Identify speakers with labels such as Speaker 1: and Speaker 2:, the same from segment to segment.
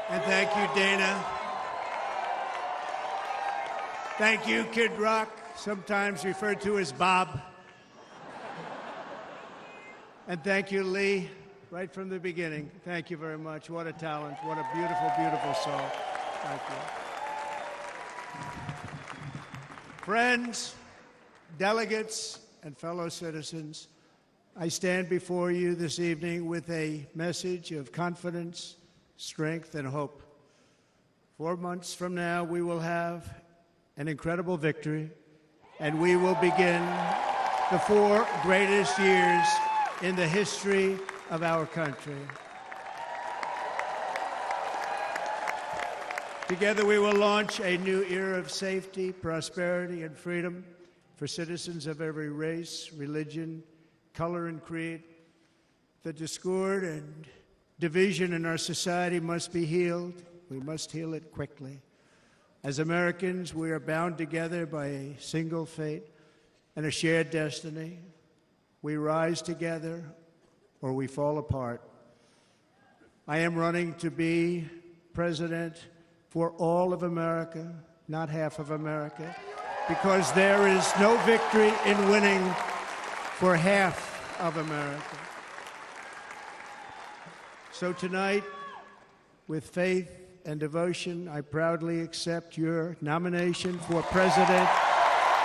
Speaker 1: And thank you, Dana. Thank you, Kid Rock, sometimes referred to as Bob. And thank you, Lee, right from the beginning. Thank you very much. What a talent. What a beautiful, beautiful song. Thank you. Friends, delegates, and fellow citizens, I stand before you this evening with a message of confidence, strength, and hope. 4 months from now, we will have an incredible victory, and we will begin the 4 greatest years in the history of our country. Together, we will launch a new era of safety, prosperity, and freedom for citizens of every race, religion, color, and creed. The discord and division in our society must be healed. We must heal it quickly. As Americans, we are bound together by a single fate and a shared destiny. We rise together or we fall apart. I am running to be president for all of America, not half of America, because there is no victory in winning for half of America. So tonight, with faith and devotion, I proudly accept your nomination for President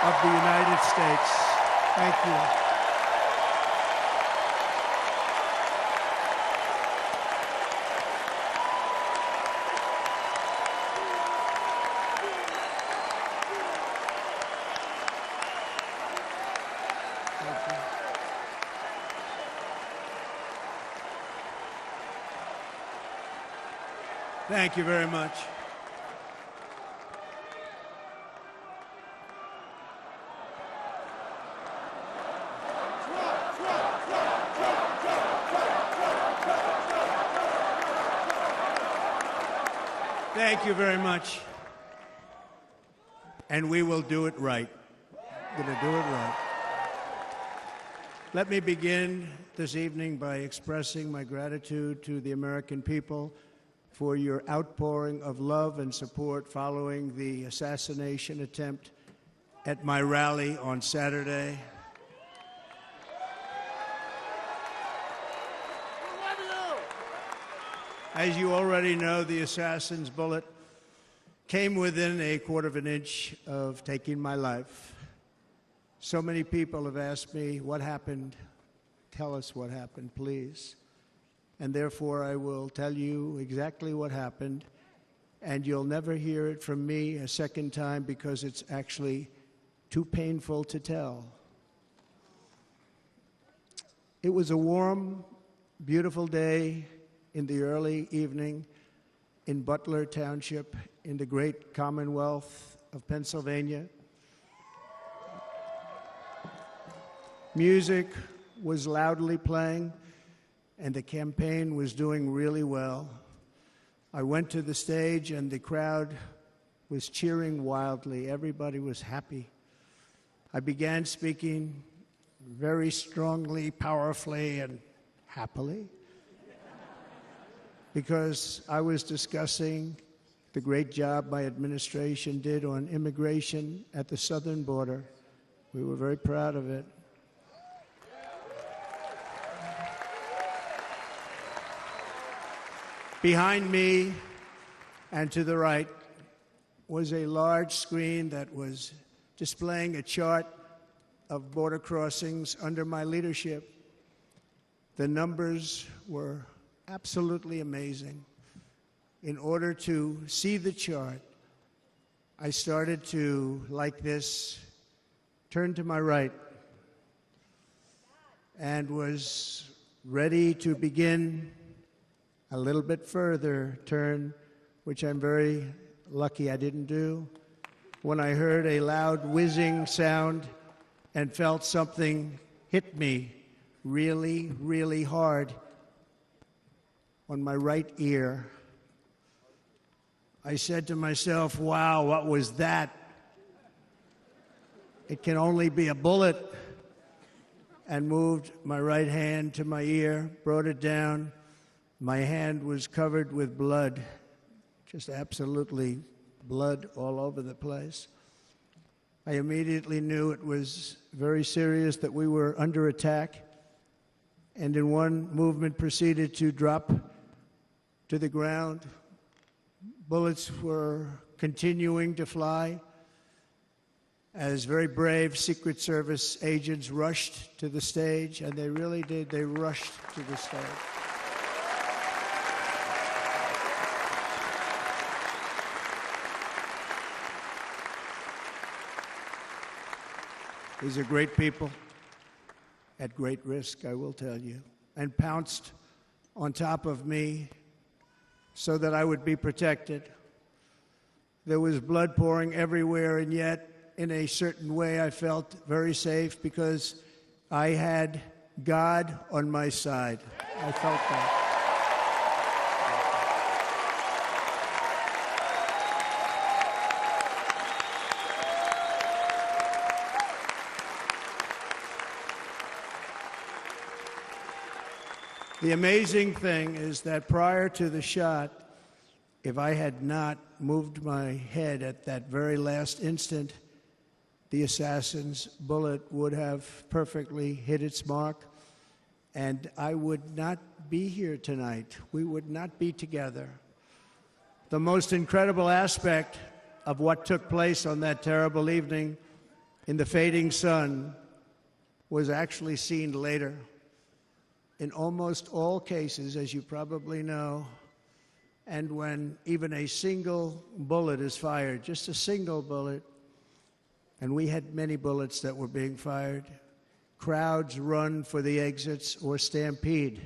Speaker 1: of the United States. Thank you. Thank you very much. Thank you very much. And we will do it right. We're going to do it right. Let me begin this evening by expressing my gratitude to the American people for your outpouring of love and support following the assassination attempt at my rally on Saturday. As you already know, the assassin's bullet came within a quarter of an inch of taking my life. So many people have asked me, what happened? Tell us what happened, please. And therefore, I will tell you exactly what happened, and you'll never hear it from me a second time because it's actually too painful to tell. It was a warm, beautiful day in the early evening in Butler Township in the great Commonwealth of Pennsylvania. Music was loudly playing, and the campaign was doing really well. I went to the stage, and the crowd was cheering wildly. Everybody was happy. I began speaking very strongly, powerfully, and happily because I was discussing the great job my administration did on immigration at the southern border. We were very proud of it. Behind me and to the right was a large screen that was displaying a chart of border crossings under my leadership. The numbers were absolutely amazing. In order to see the chart, I started to, like this, turn to my right and was ready to begin a little bit further turn, which I'm very lucky I didn't do, when I heard a loud whizzing sound and felt something hit me really, really hard on my right ear. I said to myself, wow, what was that? It can only be a bullet. And moved my right hand to my ear, brought it down. My hand was covered with blood. just absolutely blood all over the place. I immediately knew it was very serious, that we were under attack, and in one movement proceeded to drop to the ground. Bullets were continuing to fly as very brave Secret Service agents rushed to the stage, and they really did. They rushed to the stage. These are great people at great risk, I will tell you, and pounced on top of me so that I would be protected. There was blood pouring everywhere, and yet, in a certain way, I felt very safe because I had God on my side. I felt that. The amazing thing is that prior to the shot, if I had not moved my head at that very last instant, the assassin's bullet would have perfectly hit its mark, and I would not be here tonight. We would not be together. The most incredible aspect of what took place on that terrible evening in the fading sun was actually seen later. In almost all cases, as you probably know, and when even a single bullet is fired, just a single bullet, and we had many bullets that were being fired, crowds run for the exits or stampede,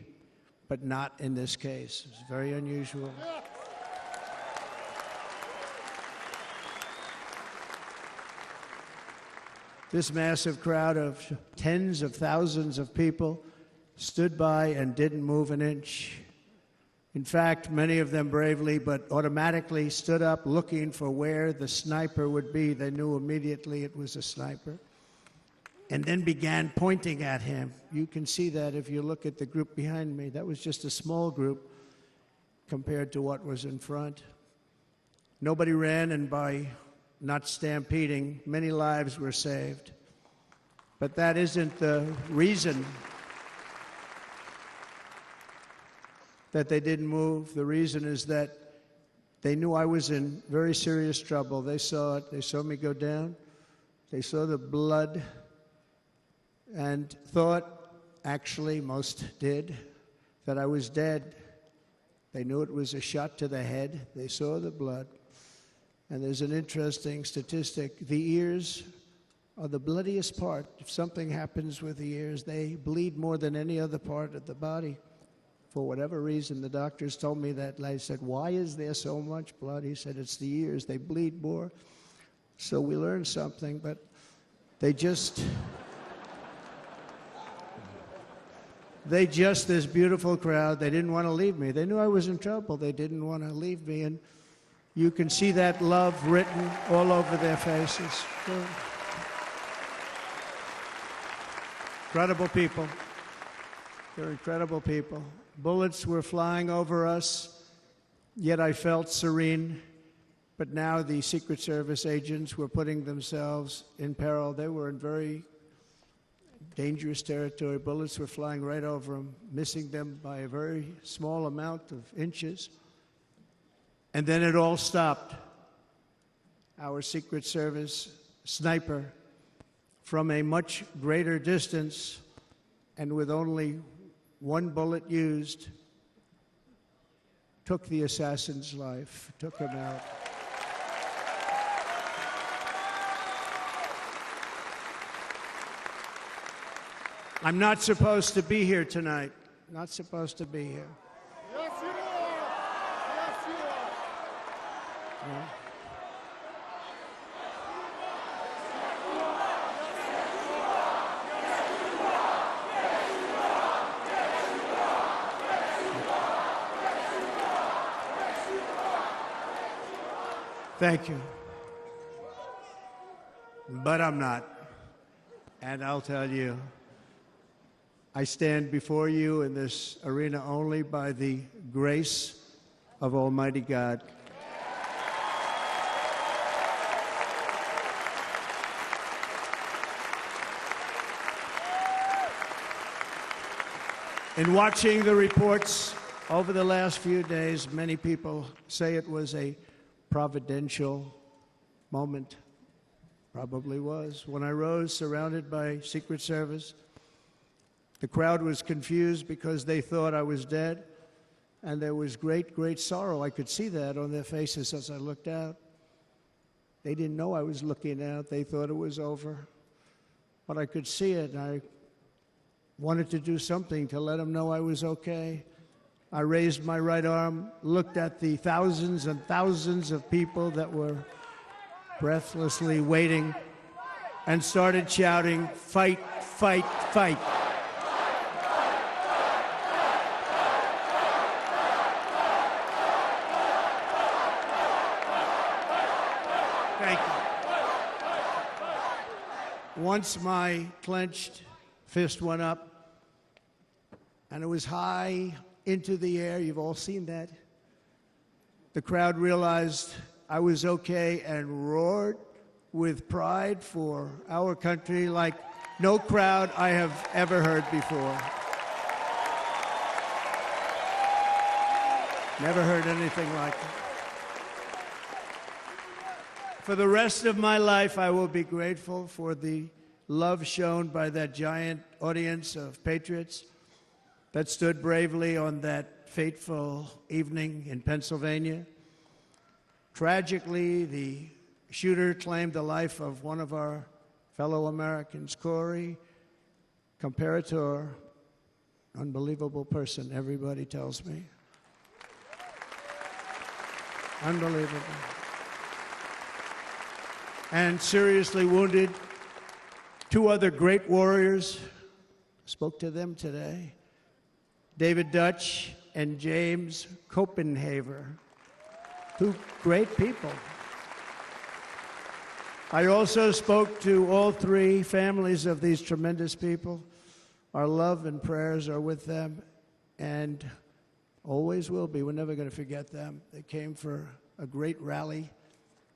Speaker 1: but not in this case. It's very unusual. This massive crowd of tens of thousands of people stood by and didn't move an inch. In fact, many of them bravely, but automatically stood up looking for where the sniper would be. They knew immediately it was a sniper, and then began pointing at him. You can see that if you look at the group behind me. That was just a small group compared to what was in front. Nobody ran, and by not stampeding, many lives were saved. But that isn't the reason that they didn't move. The reason is that they knew I was in very serious trouble. They saw it. They saw me go down. They saw the blood and thought, actually most did, that I was dead. They knew it was a shot to the head. They saw the blood. And there's an interesting statistic. The ears are the bloodiest part. If something happens with the ears, they bleed more than any other part of the body. For whatever reason, the doctors told me that. I said, why is there so much blood? He said, it's the ears. They bleed more. So we learned something, but they just, this beautiful crowd, they didn't want to leave me. They knew I was in trouble. They didn't want to leave me. And you can see that love written all over their faces. Incredible people. They're incredible people. Bullets were flying over us, yet I felt serene. But now the Secret Service agents were putting themselves in peril. They were in very dangerous territory. Bullets were flying right over them, missing them by a very small amount of inches. And then it all stopped. Our Secret Service sniper, from a much greater distance and with only one bullet used, took the assassin's life, took him out. I'm not supposed to be here tonight. Not supposed to be here.
Speaker 2: Yes, you are. Yes, you are.
Speaker 1: Yeah. Thank you. But I'm not. And I'll tell you, I stand before you in this arena only by the grace of Almighty God. In watching the reports over the last few days, many people say it was a providential moment. Probably was. When I rose, surrounded by Secret Service, the crowd was confused because they thought I was dead, and there was great, great sorrow. I could see that on their faces as I looked out. They didn't know I was looking out. They thought it was over. But I could see it, and I wanted to do something to let them know I was okay. I raised my right arm, looked at the thousands and thousands of people that were breathlessly waiting, and started shouting, "Fight, fight, fight." Thank you. Once my clenched fist went up, and it was high into the air. You've all seen that. The crowd realized I was okay and roared with pride for our country like no crowd I have ever heard before. Never heard anything like it. For the rest of my life, I will be grateful for the love shown by that giant audience of patriots that stood bravely on that fateful evening in Pennsylvania. Tragically, the shooter claimed the life of one of our fellow Americans, Corey, comparator, unbelievable person, everybody tells me. Unbelievable. And seriously wounded, two other great warriors, spoke to them today, David Dutch and James Copenhaver, two great people. I also spoke to all three families of these tremendous people. Our love and prayers are with them, and always will be. We're never going to forget them. They came for a great rally.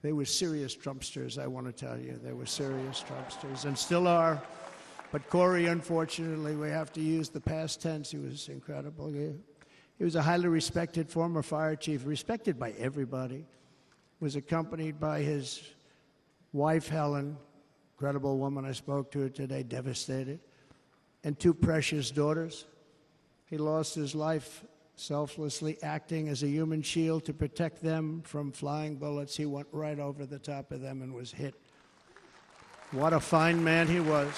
Speaker 1: They were serious Trumpsters, I want to tell you. They were serious Trumpsters, and still are. But Corey, unfortunately, we have to use the past tense. He was incredible. He was a highly respected former fire chief, respected by everybody. Was accompanied by his wife, Helen, incredible woman. I spoke to her today, devastated, and two precious daughters. He lost his life selflessly acting as a human shield to protect them from flying bullets. He went right over the top of them and was hit. What a fine man he was.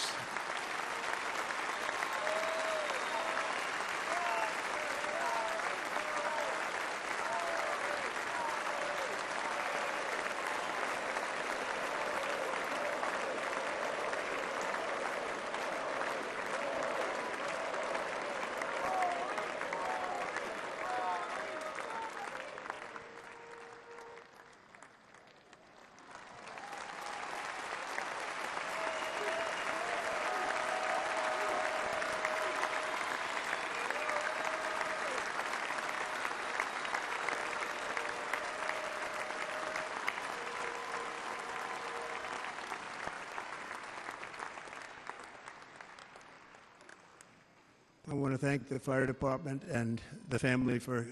Speaker 1: I want to thank the fire department and the family for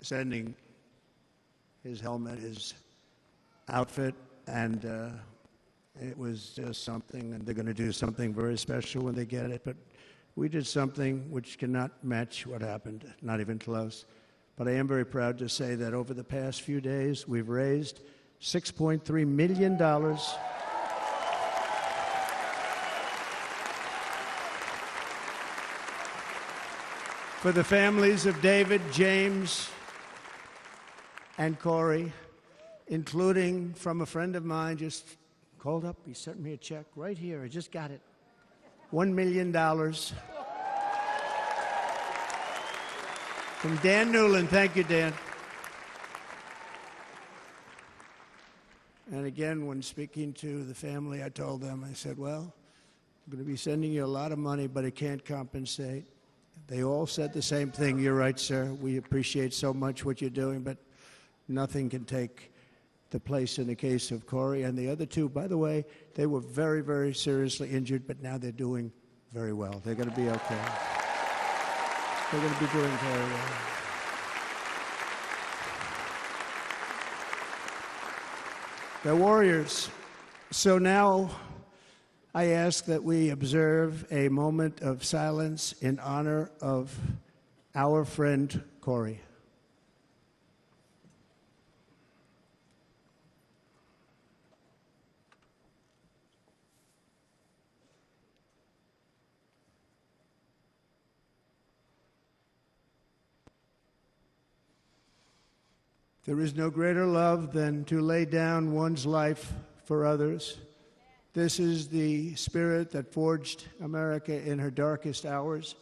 Speaker 1: sending his helmet, his outfit, and it was just something, and they're going to do something very special when they get it. But we did something which cannot match what happened, not even close. But I am very proud to say that over the past few days, we've raised $6.3 million for the families of David, James, and Corey, including from a friend of mine, just called up. He sent me a check right here. I just got it. $1 million from Dan Newland. Thank you, Dan. And again, when speaking to the family, I told them, I said, well, I'm going to be sending you a lot of money, but it can't compensate. They all said the same thing. You're right, sir. We appreciate so much what you're doing, but nothing can take the place in the case of Corey. And the other two, by the way, they were very, very seriously injured, but now they're doing very well. They're going to be okay. They're going to be doing very well. They're warriors. So now I ask that we observe a moment of silence in honor of our friend Corey. There is no greater love than to lay down one's life for others. This is the spirit that forged America in her darkest hours,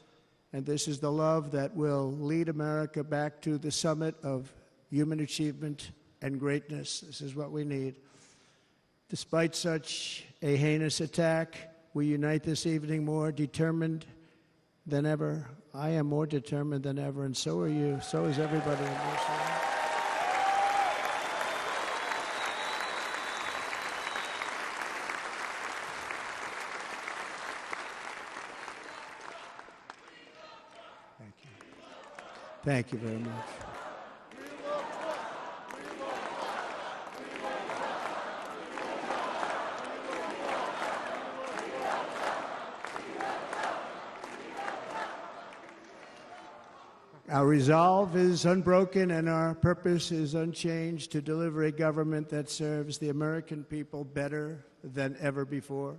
Speaker 1: and this is the love that will lead America back to the summit of human achievement and greatness. This is what we need. Despite such a heinous attack, we unite this evening more determined than ever. I am more determined than ever, and so are you. So is everybody in this room. Thank you very much. Our resolve is unbroken and our purpose is unchanged to deliver a government that serves the American people better than ever before.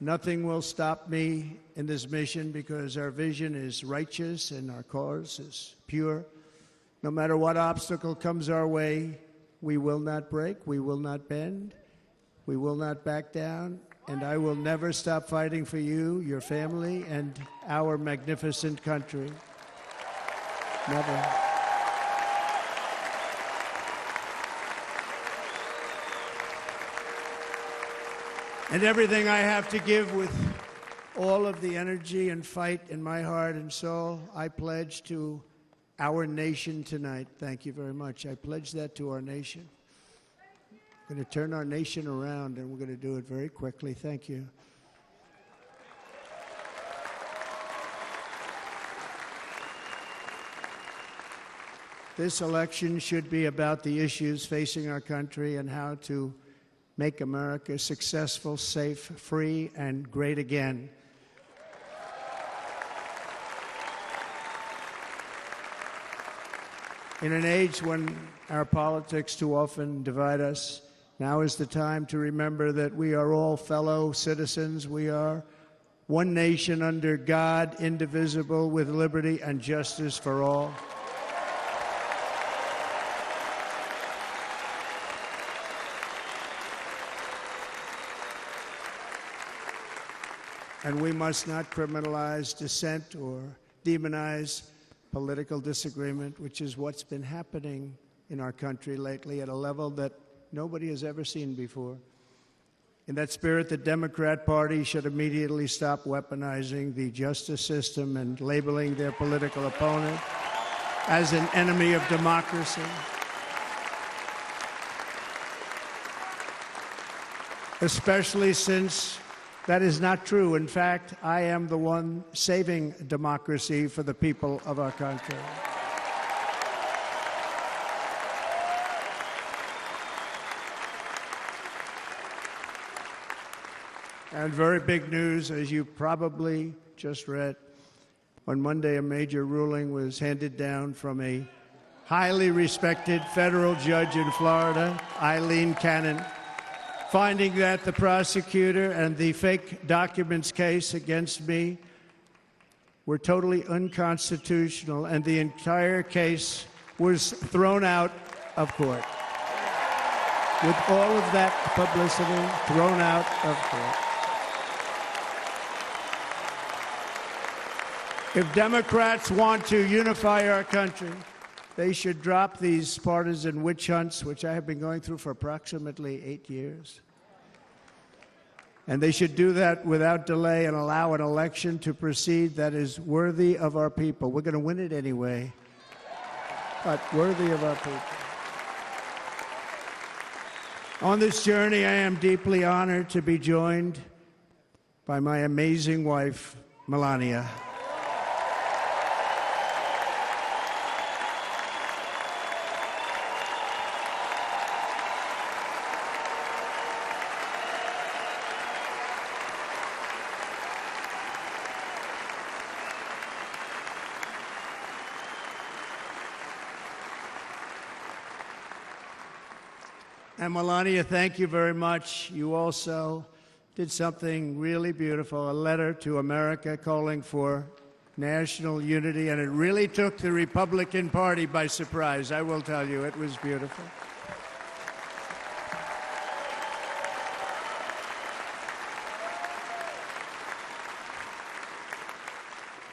Speaker 1: Nothing will stop me in this mission because our vision is righteous and our cause is pure. No matter what obstacle comes our way, we will not break, we will not bend, we will not back down, and I will never stop fighting for you, your family, and our magnificent country. Never. And everything I have to give with all of the energy and fight in my heart and soul, I pledge to our nation tonight. Thank you very much. I pledge that to our nation. We're going to turn our nation around, and we're going to do it very quickly. Thank you. This election should be about the issues facing our country and how to make America successful, safe, free, and great again. In an age when our politics too often divide us, now is the time to remember that we are all fellow citizens. We are one nation under God, indivisible, with liberty and justice for all. And we must not criminalize dissent or demonize political disagreement, which is what's been happening in our country lately at a level that nobody has ever seen before. In that spirit, the Democrat Party should immediately stop weaponizing the justice system and labeling their political opponent as an enemy of democracy. Especially since that is not true. In fact, I am the one saving democracy for the people of our country. And very big news, as you probably just read, on Monday a major ruling was handed down from a highly respected federal judge in Florida, Eileen Cannon, finding that the prosecutor and the fake documents case against me were totally unconstitutional, and the entire case was thrown out of court. With all of that publicity, thrown out of court. If Democrats want to unify our country, they should drop these partisan witch hunts, which I have been going through for approximately 8 years. And they should do that without delay and allow an election to proceed that is worthy of our people. We're going to win it anyway, but worthy of our people. On this journey, I am deeply honored to be joined by my amazing wife, Melania. And Melania, thank you very much. You also did something really beautiful, a letter to America calling for national unity, and it really took the Republican Party by surprise. I will tell you, it was beautiful.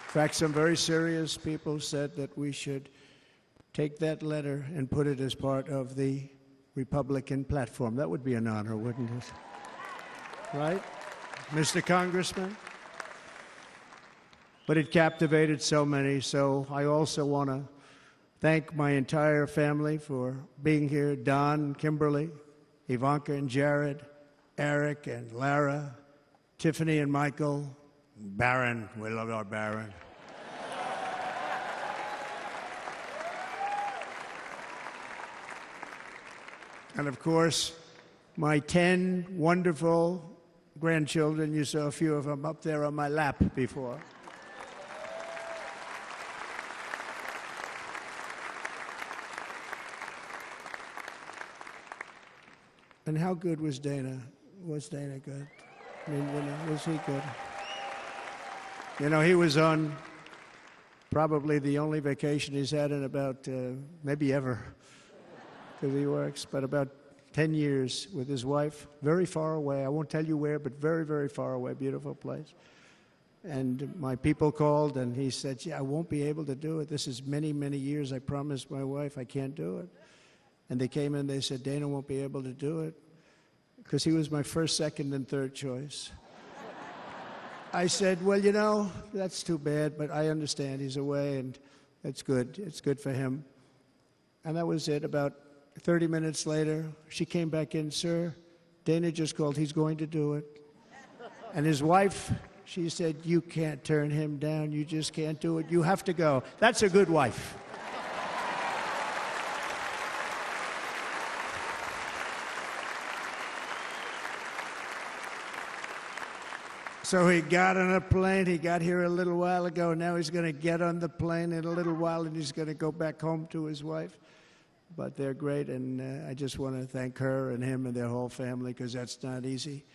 Speaker 1: In fact, some very serious people said that we should take that letter and put it as part of the Republican platform. That would be an honor, wouldn't it? Right, Mr. Congressman? But it captivated so many, so I also want to thank my entire family for being here. Don, Kimberly, Ivanka and Jared, Eric and Lara, Tiffany and Michael, Barron. We love our Barron. And of course, my 10 wonderful grandchildren. You saw a few of them up there on my lap before. And how good was Dana? Was Dana good? I mean, was he good? You know, he was on probably the only vacation he's had in about, maybe ever, because he works, but about 10 years with his wife, very far away. I won't tell you where, but very, very far away, beautiful place. And my people called, and he said, yeah, I won't be able to do it. This is many, many years. I promised my wife I can't do it. And they came in, they said, Dana won't be able to do it, because he was my first, second, and third choice. I said, well, you know, that's too bad, but I understand he's away, and it's good. It's good for him. And that was it. About 30 minutes later, she came back in, sir, Dana just called. He's going to do it. And his wife, she said, you can't turn him down. You just can't do it. You have to go. That's a good wife. So he got on a plane. He got here a little while ago. Now he's going to get on the plane in a little while, and he's going to go back home to his wife. But they're great, and I just want to thank her and him and their whole family, because that's not easy.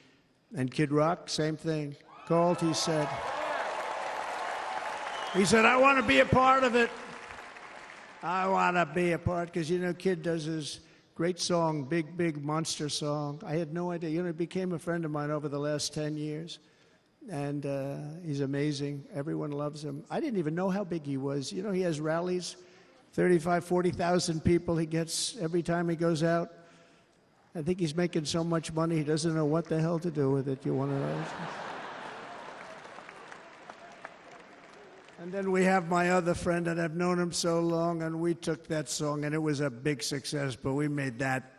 Speaker 1: And Kid Rock, same thing. Called, he said, I want to be a part of it. I want to be a part, because, you know, Kid does his great song, Big, Big Monster song. I had no idea. You know, he became a friend of mine over the last 10 years. And he's amazing. Everyone loves him. I didn't even know how big he was. You know, he has rallies, 35, 40,000 people he gets every time he goes out. I think he's making so much money, he doesn't know what the hell to do with it. You want to know? And then we have my other friend, and I've known him so long, and we took that song, and it was a big success, but we made that.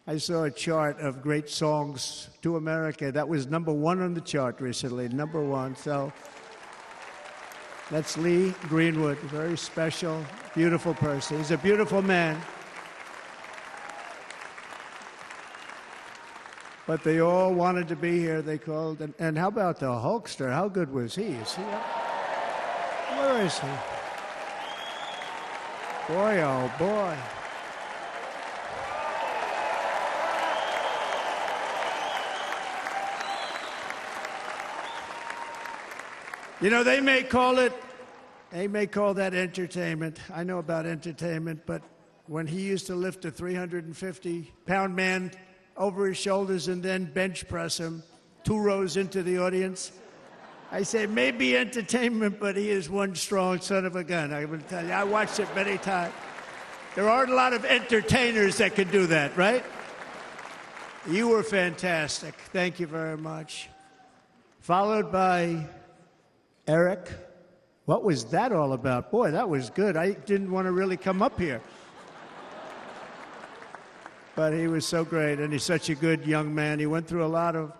Speaker 1: I saw a chart of great songs to America. That was #1 on the chart recently, #1. So that's Lee Greenwood, a very special, beautiful person. He's a beautiful man. But they all wanted to be here. They called. And how about the Hulkster? How good was he? Is he up? Where is he? Boy, oh boy. You know, they may call that entertainment. I know about entertainment, but when he used to lift a 350-pound man over his shoulders and then bench press him 2 rows into the audience, I say, maybe entertainment, but he is one strong son of a gun. I will tell you, I watched it many times. There aren't a lot of entertainers that can do that, right? You were fantastic. Thank you very much. Followed by Eric. What was that all about? Boy, that was good. I didn't want to really come up here. But he was so great, and he's such a good young man. He went through a lot of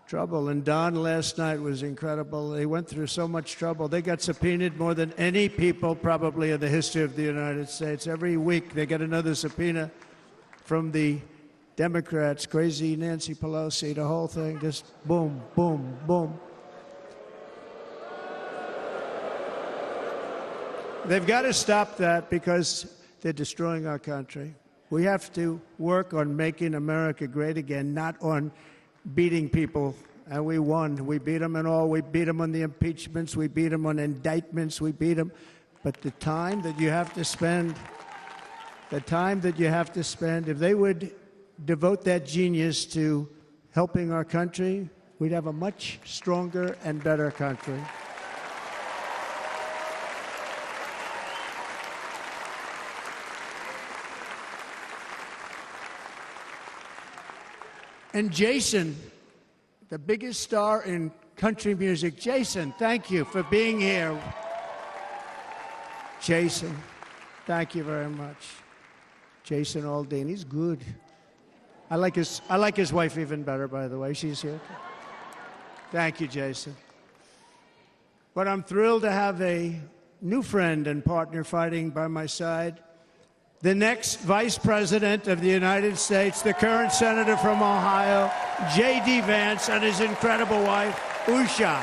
Speaker 1: trouble, and Don last night was incredible. He went through so much trouble. They got subpoenaed more than any people probably in the history of the United States. Every week they get another subpoena from the Democrats, crazy Nancy Pelosi, the whole thing, just boom, boom, boom. They've got to stop that, because they're destroying our country. We have to work on making America great again, not on beating people. And we won. We beat them in all. We beat them on the impeachments. We beat them on indictments. We beat them. But the time that you have to spend, if they would devote that genius to helping our country, we'd have a much stronger and better country. And Jason, the biggest star in country music. Jason, thank you for being here. Jason, thank you very much. Jason Aldean, he's good. I like his wife even better, by the way. She's here. Thank you, Jason. But I'm thrilled to have a new friend and partner fighting by my side. The next Vice President of the United States, the current Senator from Ohio, J.D. Vance, and his incredible wife, Usha.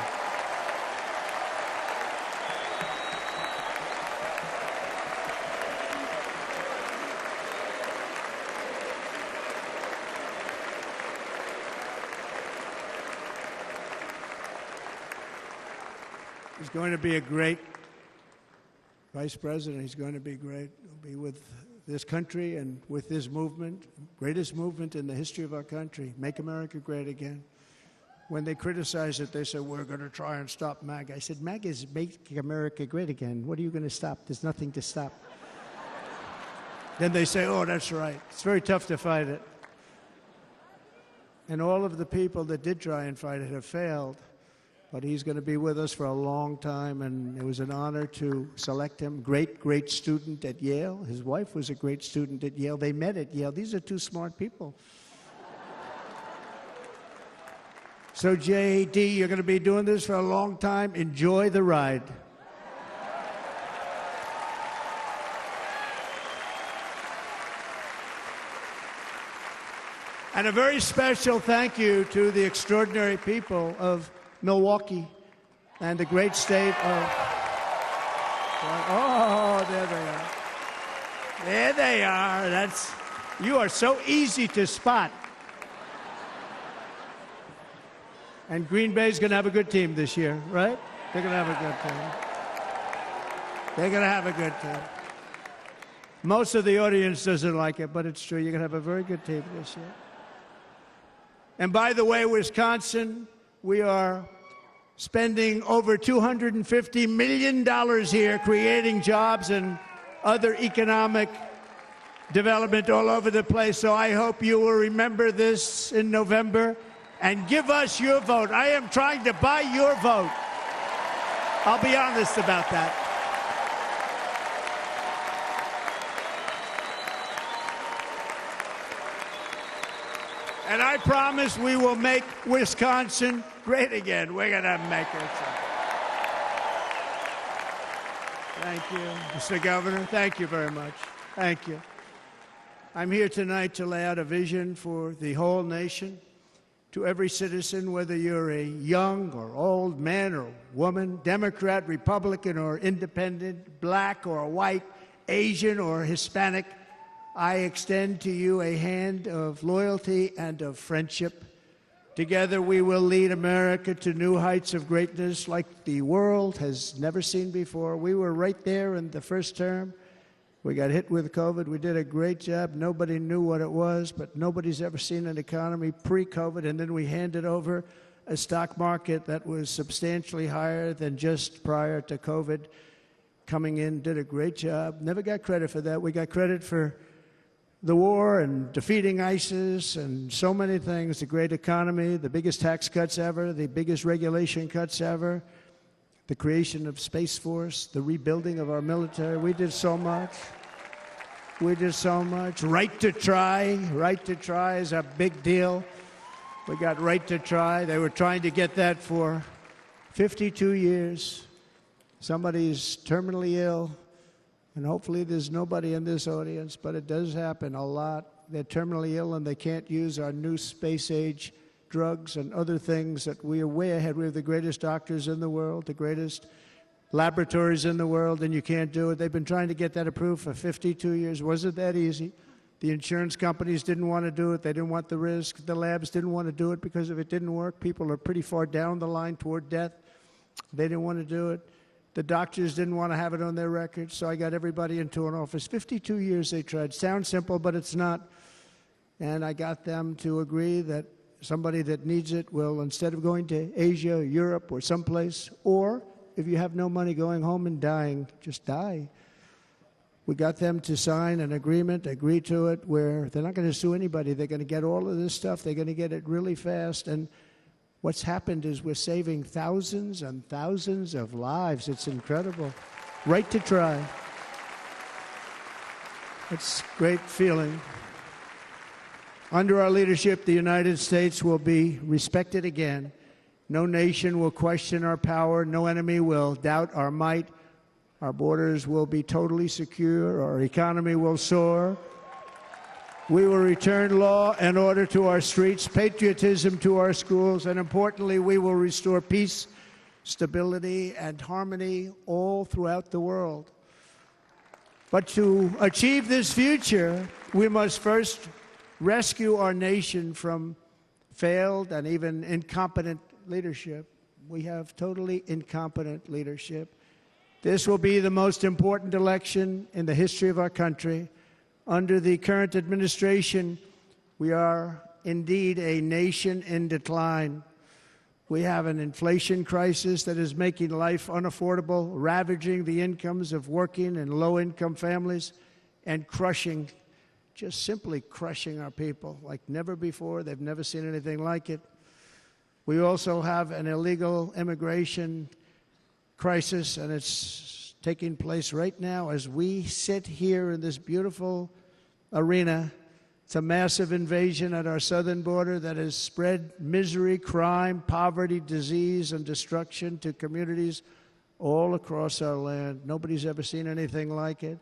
Speaker 1: He's going to be a great Vice President. He's going to be great. He'll be with this country and with this movement, greatest movement in the history of our country, Make America Great Again. When they criticize it, they say, we're going to try and stop MAGA. I said, MAGA is Make America Great Again. What are you going to stop? There's nothing to stop. Then they say, oh, that's right. It's very tough to fight it. And all of the people that did try and fight it have failed. But he's going to be with us for a long time, and it was an honor to select him. Great, great student at Yale. His wife was a great student at Yale. They met at Yale. These are two smart people. So, J.D., you're going to be doing this for a long time. Enjoy the ride. And a very special thank you to the extraordinary people of Milwaukee and the great state of... Oh, there they are. There they are. You are so easy to spot. And Green Bay's going to have a good team this year, right? They're going to have a good team. They're going to have a good team. Most of the audience doesn't like it, but it's true. You're going to have a very good team this year. And by the way, Wisconsin, we are spending over $250 million here creating jobs and other economic development all over the place. So I hope you will remember this in November and give us your vote. I am trying to buy your vote. I'll be honest about that. And I promise we will make Wisconsin great again. We're going to make it. Thank you, Mr. Governor. Thank you very much. Thank you. I'm here tonight to lay out a vision for the whole nation, to every citizen, whether you're a young or old man or woman, Democrat, Republican, or independent, black or white, Asian or Hispanic. I extend to you a hand of loyalty and of friendship. Together we will lead America to new heights of greatness like the world has never seen before. We were right there in the first term. We got hit with COVID. We did a great job. Nobody knew what it was, but nobody's ever seen an economy pre-COVID. And then we handed over a stock market that was substantially higher than just prior to COVID. Coming in, did a great job. Never got credit for that. We got credit for the war and defeating ISIS and so many things, the great economy, the biggest tax cuts ever, the biggest regulation cuts ever, the creation of Space Force, the rebuilding of our military. We did so much. We did so much. Right to try. Right to try is a big deal. We got right to try. They were trying to get that for 52 years. Somebody's terminally ill. And hopefully there's nobody in this audience, but it does happen a lot. They're terminally ill and they can't use our new space-age drugs and other things that we are way ahead. We have the greatest doctors in the world, the greatest laboratories in the world, and you can't do it. They've been trying to get that approved for 52 years. Wasn't that easy? The insurance companies didn't want to do it. They didn't want the risk. The labs didn't want to do it because if it didn't work, people are pretty far down the line toward death. They didn't want to do it. The doctors didn't want to have it on their records, so I got everybody into an office. 52 years they tried. Sounds simple, but it's not. And I got them to agree that somebody that needs it will, instead of going to Asia, Europe, or someplace, or if you have no money going home and dying, just die. We got them to sign an agreement, agree to it, where they're not going to sue anybody. They're going to get all of this stuff. They're going to get it really fast. And what's happened is we're saving thousands and thousands of lives. It's incredible. Right to try. It's a great feeling. Under our leadership, the United States will be respected again. No nation will question our power. No enemy will doubt our might. Our borders will be totally secure. Our economy will soar. We will return law and order to our streets, patriotism to our schools, and importantly, we will restore peace, stability, and harmony all throughout the world. But to achieve this future, we must first rescue our nation from failed and even incompetent leadership. We have totally incompetent leadership. This will be the most important election in the history of our country. Under the current administration, we are indeed a nation in decline. We have an inflation crisis that is making life unaffordable, ravaging the incomes of working and low-income families, and crushing, just simply crushing our people like never before. They've never seen anything like it. We also have an illegal immigration crisis, and it's taking place right now as we sit here in this beautiful arena. It's a massive invasion at our southern border that has spread misery, crime, poverty, disease, and destruction to communities all across our land. Nobody's ever seen anything like it.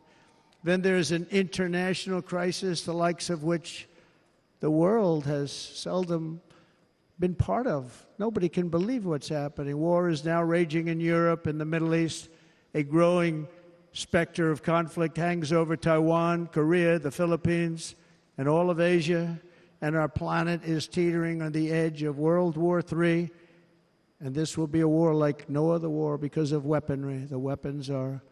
Speaker 1: Then there's an international crisis, the likes of which the world has seldom been part of. Nobody can believe what's happening. War is now raging in Europe and the Middle East. A growing specter of conflict hangs over Taiwan, Korea, the Philippines, and all of Asia. And our planet is teetering on the edge of World War III. And this will be a war like no other war because of weaponry. The weapons are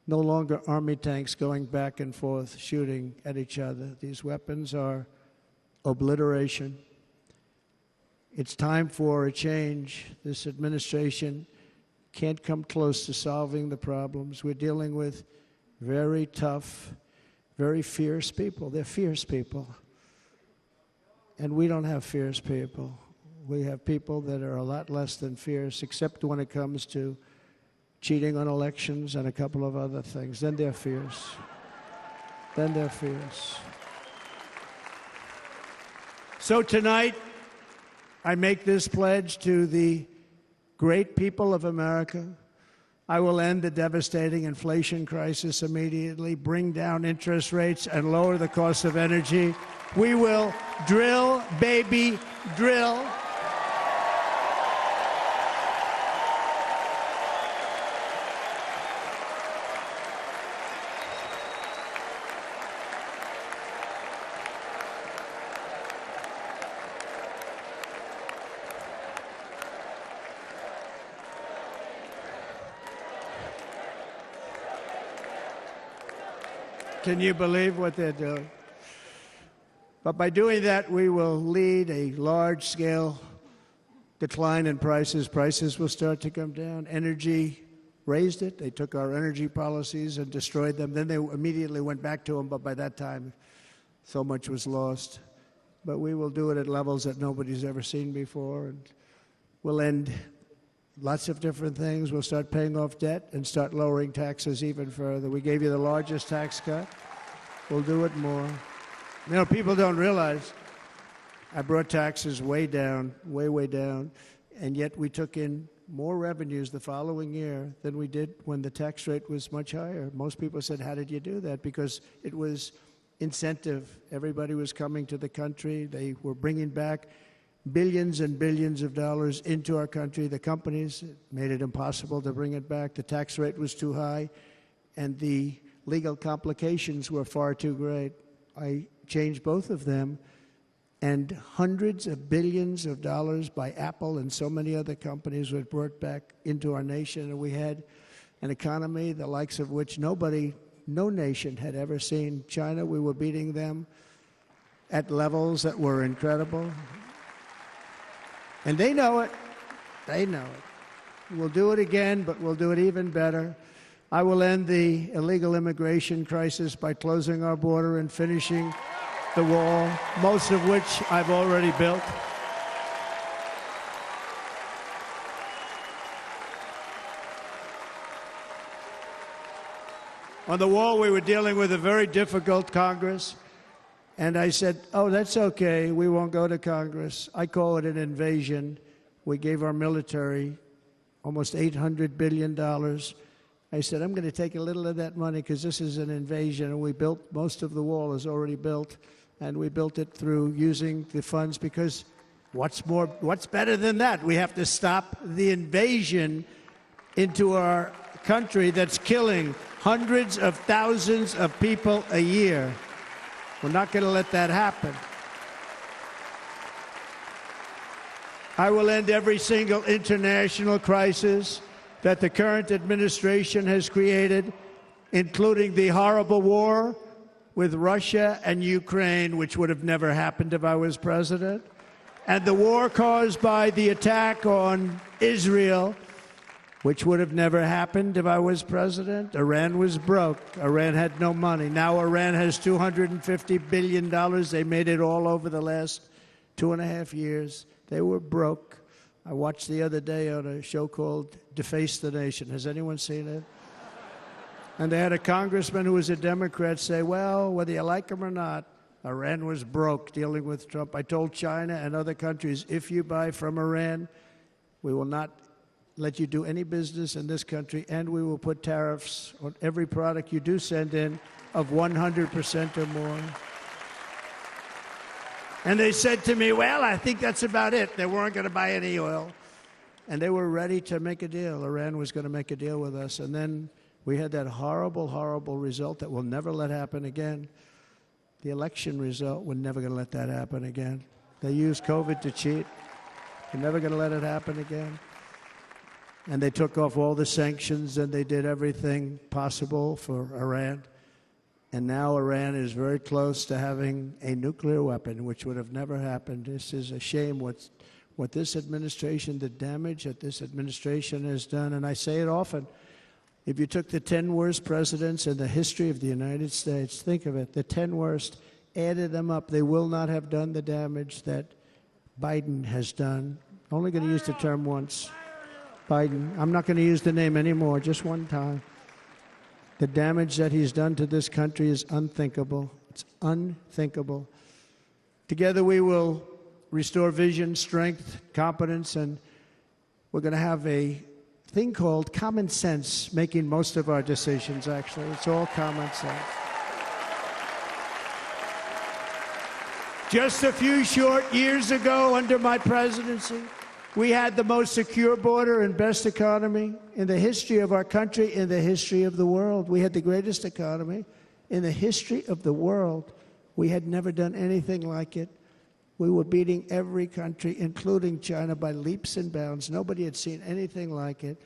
Speaker 1: no longer army tanks going back and forth shooting at each other. These weapons are obliteration. It's time for a change. This administration can't come close to solving the problems. We're dealing with very tough, very fierce people. They're fierce people. And we don't have fierce people. We have people that are a lot less than fierce, except when it comes to cheating on elections and a couple of other things. Then they're fierce. Then they're fierce. So tonight, I make this pledge to the great people of America. I will end the devastating inflation crisis immediately, bring down interest rates, and lower the cost of energy. We will drill, baby, drill. Can you believe what they're doing? But by doing that, we will lead a large-scale decline in prices. Prices will start to come down. Energy raised it. They took our energy policies and destroyed them. Then they immediately went back to them, but by that time, so much was lost. But we will do it at levels that nobody's ever seen before, and we'll end lots of different things. We'll start paying off debt and start lowering taxes even further. We gave you the largest tax cut. We'll do it more. You know, people don't realize I brought taxes way down, way down, and yet we took in more revenues the following year than we did when the tax rate was much higher. Most people said, how did you do that? Because it was incentive. Everybody was coming to the country. They were bringing back billions and billions of dollars into our country. The companies made it impossible to bring it back. The tax rate was too high, and the legal complications were far too great. I changed both of them, and hundreds of billions of dollars by Apple and so many other companies were brought back into our nation, and we had an economy the likes of which no nation had ever seen. China, we were beating them at levels that were incredible. And they know it. They know it. We'll do it again, but we'll do it even better. I will end the illegal immigration crisis by closing our border and finishing the wall, most of which I've already built. On the wall, we were dealing with a very difficult Congress, and I said, oh, that's okay, we won't go to Congress. I call it an invasion. We gave our military almost $800 billion. I said, I'm going to take a little of that money because this is an invasion, and we built, most of the wall is already built, and we built it through using the funds because what's better than that? We have to stop the invasion into our country that's killing hundreds of thousands of people a year. We're not going to let that happen. I will end every single international crisis that the current administration has created, including the horrible war with Russia and Ukraine, which would have never happened if I was president, and the war caused by the attack on Israel, which would have never happened if I was president. Iran was broke. Iran had no money. Now Iran has $250 billion. They made it all over the last 2.5 years. They were broke. I watched the other day on a show called Deface the Nation. Has anyone seen it? And they had a congressman who was a Democrat say, well, whether you like him or not, Iran was broke dealing with Trump. I told China and other countries, if you buy from Iran, we will not let you do any business in this country, and we will put tariffs on every product you do send in of 100% or more. And they said to me, well, I think that's about it. They weren't going to buy any oil. And they were ready to make a deal. Iran was going to make a deal with us. And then we had that horrible, horrible result that we'll never let happen again. The election result, we're never going to let that happen again. They used COVID to cheat. We're never going to let it happen again. And they took off all the sanctions, and they did everything possible for Iran. And now Iran is very close to having a nuclear weapon, which would have never happened. This is a shame what this administration, the damage that this administration has done. And I say it often, if you took the 10 worst presidents in the history of the United States, think of it, the 10 worst, added them up, they will not have done the damage that Biden has done. Only going to use the term once. Biden. I'm not going to use the name anymore, just one time. The damage that he's done to this country is unthinkable. It's unthinkable. Together we will restore vision, strength, competence, and we're going to have a thing called common sense making most of our decisions, actually. It's all common sense. Just a few short years ago, under my presidency, we had the most secure border and best economy in the history of our country, in the history of the world. We had the greatest economy in the history of the world. We had never done anything like it. We were beating every country, including China, by leaps and bounds. Nobody had seen anything like it.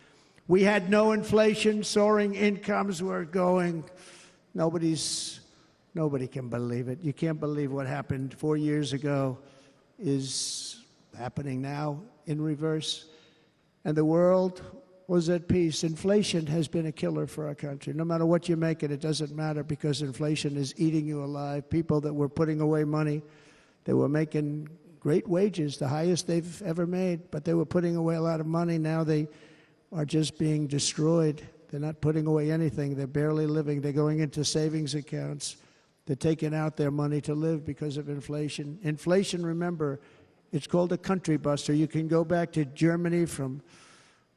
Speaker 1: We had no inflation. Soaring incomes were going. Nobody can believe it. You can't believe what happened 4 years ago is happening now in reverse. And the world was at peace. Inflation has been a killer for our country. No matter what you make it doesn't matter because inflation is eating you alive. People that were putting away money, they were making great wages, the highest they've ever made, but they were putting away a lot of money. Now they are just being destroyed. They're not putting away anything. They're barely living. They're going into savings accounts. They're taking out their money to live because of inflation. Inflation, remember, it's called a country buster. You can go back to Germany from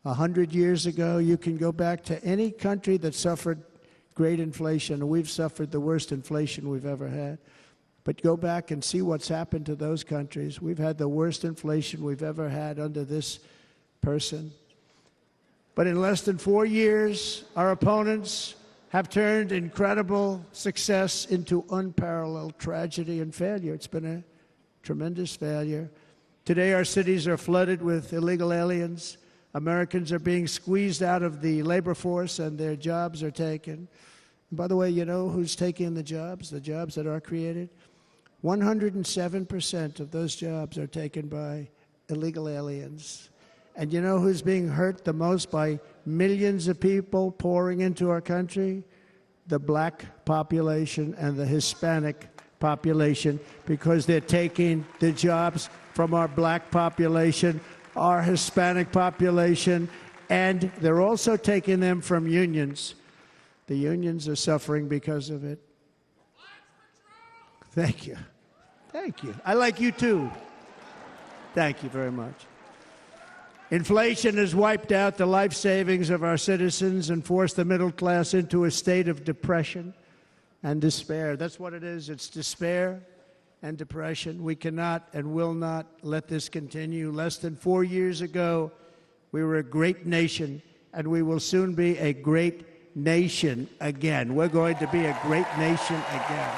Speaker 1: 100 years ago. You can go back to any country that suffered great inflation. We've suffered the worst inflation we've ever had. But go back and see what's happened to those countries. We've had the worst inflation we've ever had under this person. But in less than 4 years, our opponents have turned incredible success into unparalleled tragedy and failure. It's been a tremendous failure. Today, our cities are flooded with illegal aliens. Americans are being squeezed out of the labor force, and their jobs are taken. And by the way, you know who's taking the jobs that are created? 107% of those jobs are taken by illegal aliens. And you know who's being hurt the most by millions of people pouring into our country? The black population and the Hispanic population, because they're taking the jobs from our black population, our Hispanic population, and they're also taking them from unions. The unions are suffering because of it. Thank you. Thank you. I like you too. Thank you very much. Inflation has wiped out the life savings of our citizens and forced the middle class into a state of depression and despair. That's what it is. It's despair and depression. We cannot and will not let this continue. Less than 4 years ago, we were a great nation, and we will soon be a great nation again. We're going to be a great nation again.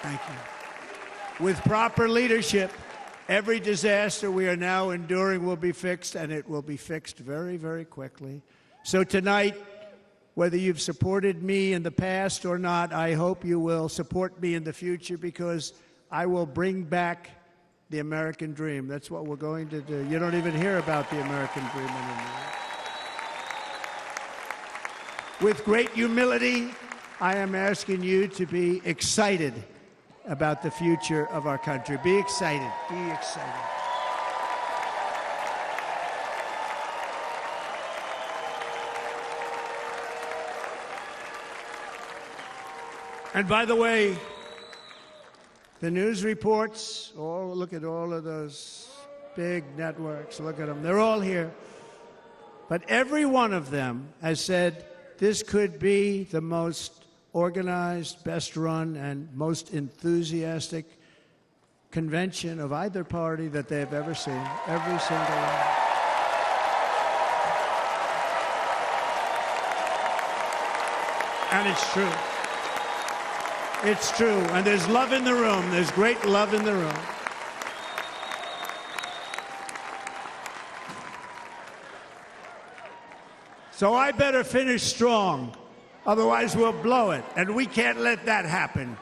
Speaker 1: Thank you. With proper leadership, every disaster we are now enduring will be fixed, and it will be fixed very, very quickly. So tonight, whether you've supported me in the past or not, I hope you will support me in the future, because I will bring back the American dream. That's what we're going to do. You don't even hear about the American dream anymore. With great humility, I am asking you to be excited about the future of our country. Be excited. Be excited. And by the way, the news reports, oh, look at all of those big networks. Look at them. They're all here. But every one of them has said this could be the most organized, best run, and most enthusiastic convention of either party that they've ever seen. Every single one. And it's true. It's true. And there's love in the room. There's great love in the room. So I better finish strong. Otherwise, we'll blow it, and we can't let that happen.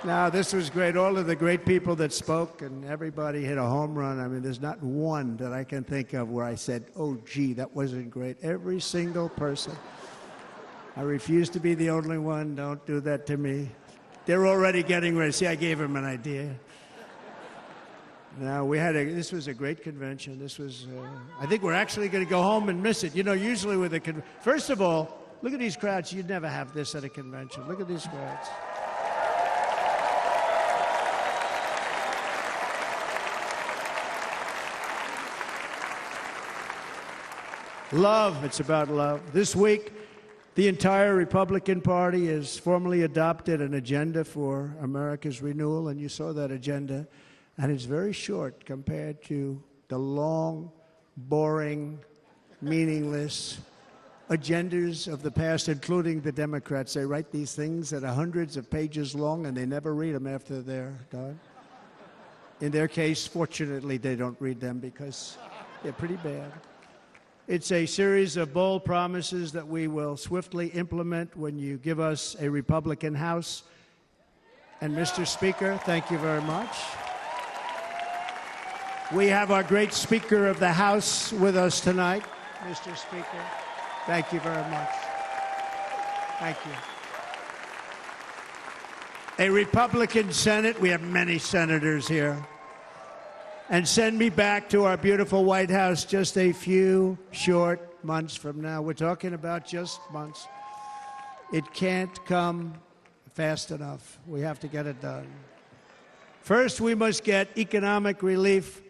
Speaker 1: Now, this was great. All of the great people that spoke, and everybody hit a home run. I mean, there's not one that I can think of where I said, oh, gee, that wasn't great. Every single person. I refuse to be the only one. Don't do that to me. They're already getting ready. See, I gave them an idea. Now, this was a great convention. This was, I think we're actually going to go home and miss it. You know, usually with a first of all, look at these crowds. You'd never have this at a convention. Look at these crowds. Love. It's about love. This week, the entire Republican Party has formally adopted an agenda for America's renewal, and you saw that agenda. And it's very short compared to the long, boring, meaningless agendas of the past, including the Democrats. They write these things that are hundreds of pages long, and they never read them after they're done. In their case, fortunately, they don't read them because they're pretty bad. It's a series of bold promises that we will swiftly implement when you give us a Republican House. And Mr. Speaker, thank you very much. We have our great Speaker of the House with us tonight. Mr. Speaker, thank you very much. Thank you. A Republican Senate, we have many senators here. And send me back to our beautiful White House just a few short months from now. We're talking about just months. It can't come fast enough. We have to get it done. First, we must get economic relief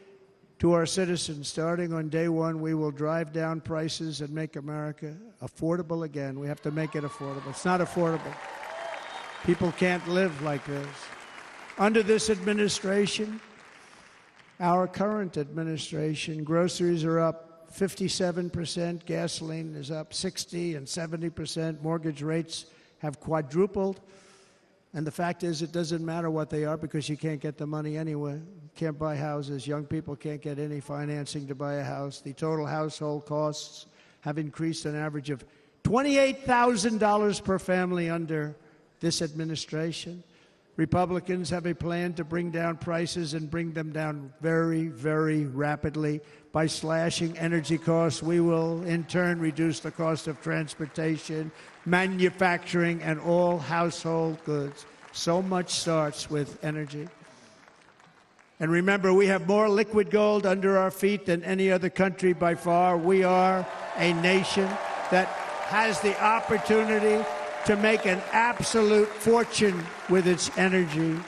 Speaker 1: to our citizens. Starting on day one, we will drive down prices and make America affordable again. We have to make it affordable. It's not affordable. People can't live like this. Under this administration, our current administration, groceries are up 57%, gasoline is up 60 and 70%, mortgage rates have quadrupled. And the fact is, it doesn't matter what they are because you can't get the money anyway. You can't buy houses. Young people can't get any financing to buy a house. The total household costs have increased an average of $28,000 per family under this administration. Republicans have a plan to bring down prices and bring them down very, very rapidly. By slashing energy costs, we will in turn reduce the cost of transportation, manufacturing, and all household goods. So much starts with energy. And remember, we have more liquid gold under our feet than any other country by far. We are a nation that has the opportunity to make an absolute fortune with its energy.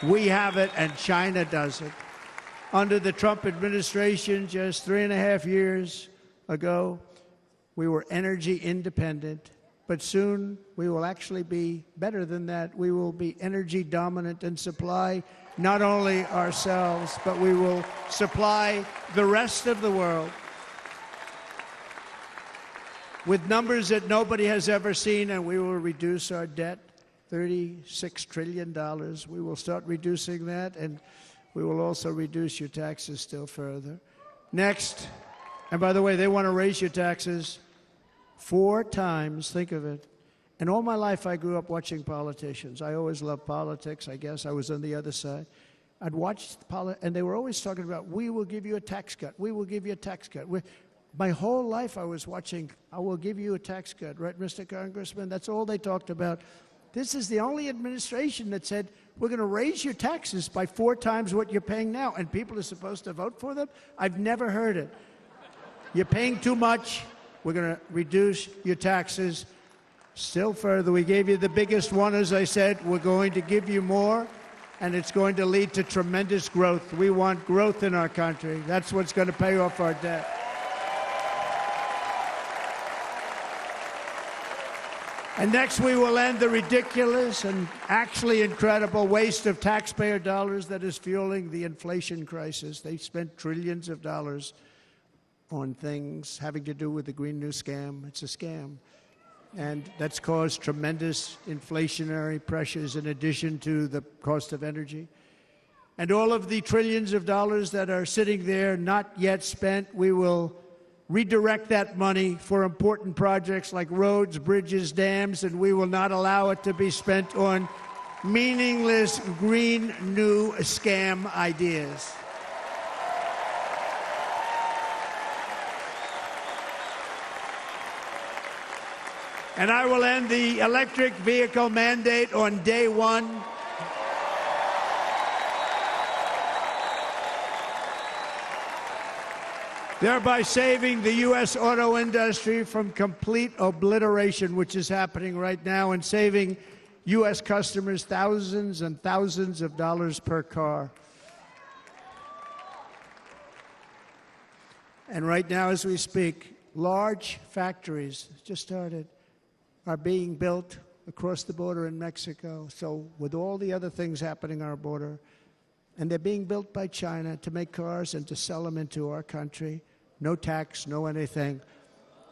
Speaker 1: We have it, and China doesn't. Under the Trump administration, just 3.5 years ago, we were energy independent. But soon, we will actually be better than that. We will be energy dominant and supply not only ourselves, but we will supply the rest of the world with numbers that nobody has ever seen, and we will reduce our debt, $36 trillion. We will start reducing that, and we will also reduce your taxes still further. Next, and by the way, they want to raise your taxes 4 times, think of it. And all my life I grew up watching politicians. I always loved politics, I guess. I was on the other side. I'd watch and they were always talking about, we will give you a tax cut. We will give you a tax cut. My whole life I was watching, I will give you a tax cut, right, Mr. Congressman? That's all they talked about. This is the only administration that said, we're going to raise your taxes by 4 times what you're paying now, and people are supposed to vote for them? I've never heard it. You're paying too much. We're going to reduce your taxes still further. We gave you the biggest one, as I said. We're going to give you more, and it's going to lead to tremendous growth. We want growth in our country. That's what's going to pay off our debt. And next, we will end the ridiculous and actually incredible waste of taxpayer dollars that is fueling the inflation crisis. They spent trillions of dollars on things having to do with the Green New Scam. It's a scam. And that's caused tremendous inflationary pressures in addition to the cost of energy. And all of the trillions of dollars that are sitting there not yet spent, we will redirect that money for important projects like roads, bridges, dams, and we will not allow it to be spent on meaningless Green New Scam ideas. And I will end the electric vehicle mandate on day 1. Thereby saving the U.S. auto industry from complete obliteration, which is happening right now, and saving U.S. customers thousands and thousands of dollars per car. And right now, as we speak, large factories just started are being built across the border in Mexico. So with all the other things happening on our border, and they're being built by China to make cars and to sell them into our country. No tax, no anything.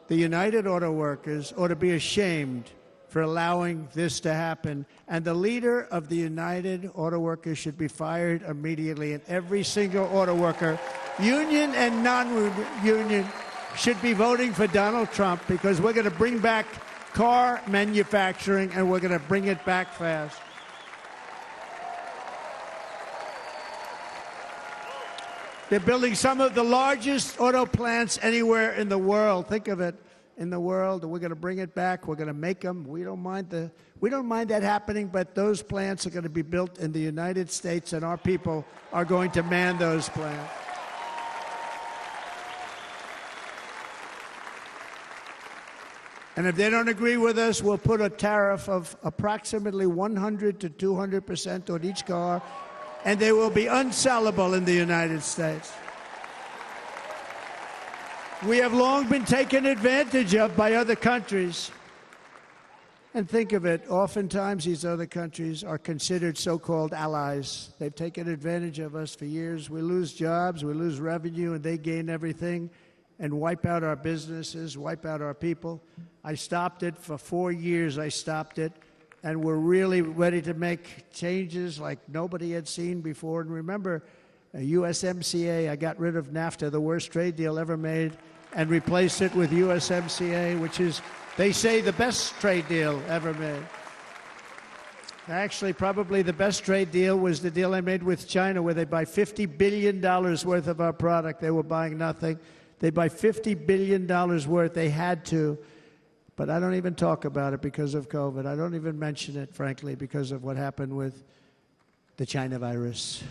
Speaker 1: The United Auto Workers ought to be ashamed for allowing this to happen. And the leader of the United Auto Workers should be fired immediately. And every single auto worker, union and non-union, should be voting for Donald Trump, because we're going to bring back car manufacturing, and we're going to bring it back fast. They're building some of the largest auto plants anywhere in the world. Think of it, in the world. And we're going to bring it back. We're going to make them. We don't mind that happening, but those plants are going to be built in the United States, and our people are going to man those plants. And if they don't agree with us, we'll put a tariff of approximately 100 to 200% on each car, and they will be unsellable in the United States. We have long been taken advantage of by other countries. And think of it, oftentimes these other countries are considered so-called allies. They've taken advantage of us for years. We lose jobs, we lose revenue, and they gain everything and wipe out our businesses, wipe out our people. I stopped it for 4 years. I stopped it, and we're really ready to make changes like nobody had seen before. And remember, USMCA, I got rid of NAFTA, the worst trade deal ever made, and replaced it with USMCA, which is, they say, the best trade deal ever made. Actually, probably the best trade deal was the deal I made with China, where they buy $50 billion worth of our product. They were buying nothing. They buy $50 billion worth. They had to. But I don't even talk about it because of COVID. I don't even mention it, frankly, because of what happened with the China virus.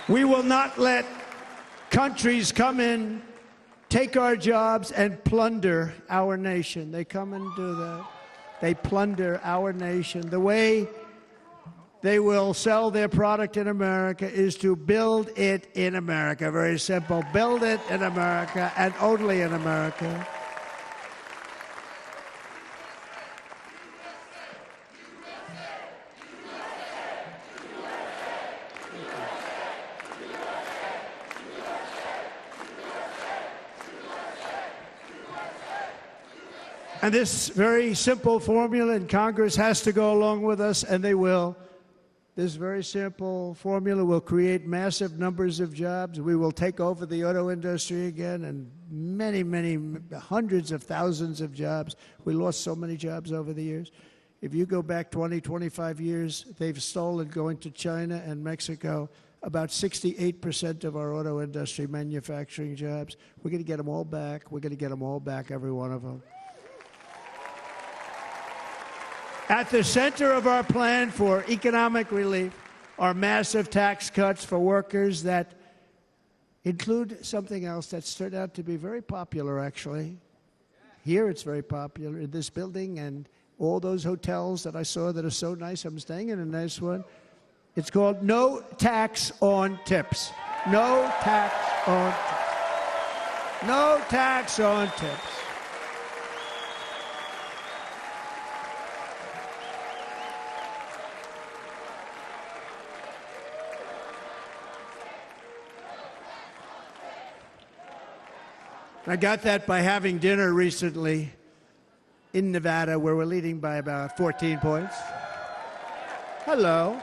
Speaker 1: We will not let countries come in, take our jobs, and plunder our nation. They come and do that. They plunder our nation. The way they will sell their product in America is to build it in America. Very simple. Build it in America and only in America. And this very simple formula, and Congress has to go along with us, and they will. This very simple formula will create massive numbers of jobs. We will take over the auto industry again, and many, many hundreds of thousands of jobs. We lost so many jobs over the years. If you go back 20, 25 years, they've stolen, going to China and Mexico, about 68% of our auto industry manufacturing jobs. We're going to get them all back. We're going to get them all back, every one of them. At the center of our plan for economic relief are massive tax cuts for workers that include something else that's turned out to be very popular, actually. Here it's very popular in this building and all those hotels that I saw that are so nice. I'm staying in a nice one. It's called no tax on tips. No tax on tips. No tax on tips. I got that by having dinner recently in Nevada, where we're leading by about 14 points. Hello.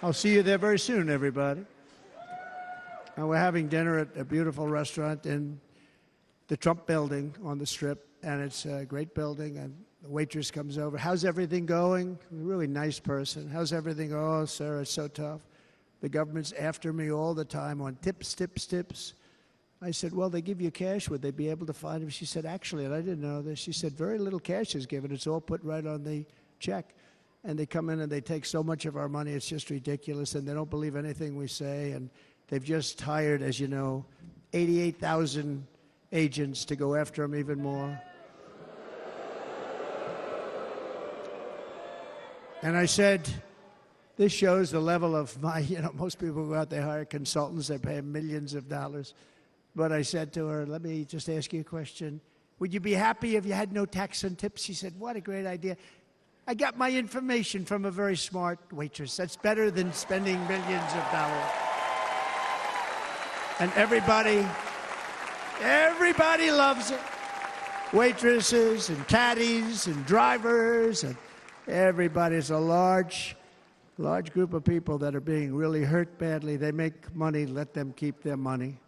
Speaker 1: I'll see you there very soon, everybody. And we're having dinner at a beautiful restaurant in the Trump building on the Strip, and it's a great building, and the waitress comes over. How's everything going? A really nice person. How's everything? Oh, sir, it's so tough. The government's after me all the time on tips, tips, tips. I said, well, they give you cash. Would they be able to find him? She said, actually, and I didn't know this, she said, very little cash is given. It's all put right on the check. And they come in and they take so much of our money, it's just ridiculous, and they don't believe anything we say. And they've just hired, as you know, 88,000 agents to go after him even more. And I said, this shows the level of my, most people go out, they hire consultants, they pay them millions of dollars. But I said to her, let me just ask you a question. Would you be happy if you had no tax on tips? She said, what a great idea. I got my information from a very smart waitress. That's better than spending millions of dollars. And everybody loves it. Waitresses and caddies and drivers and everybody. It's a large group of people that are being really hurt badly. They make money, let them keep their money.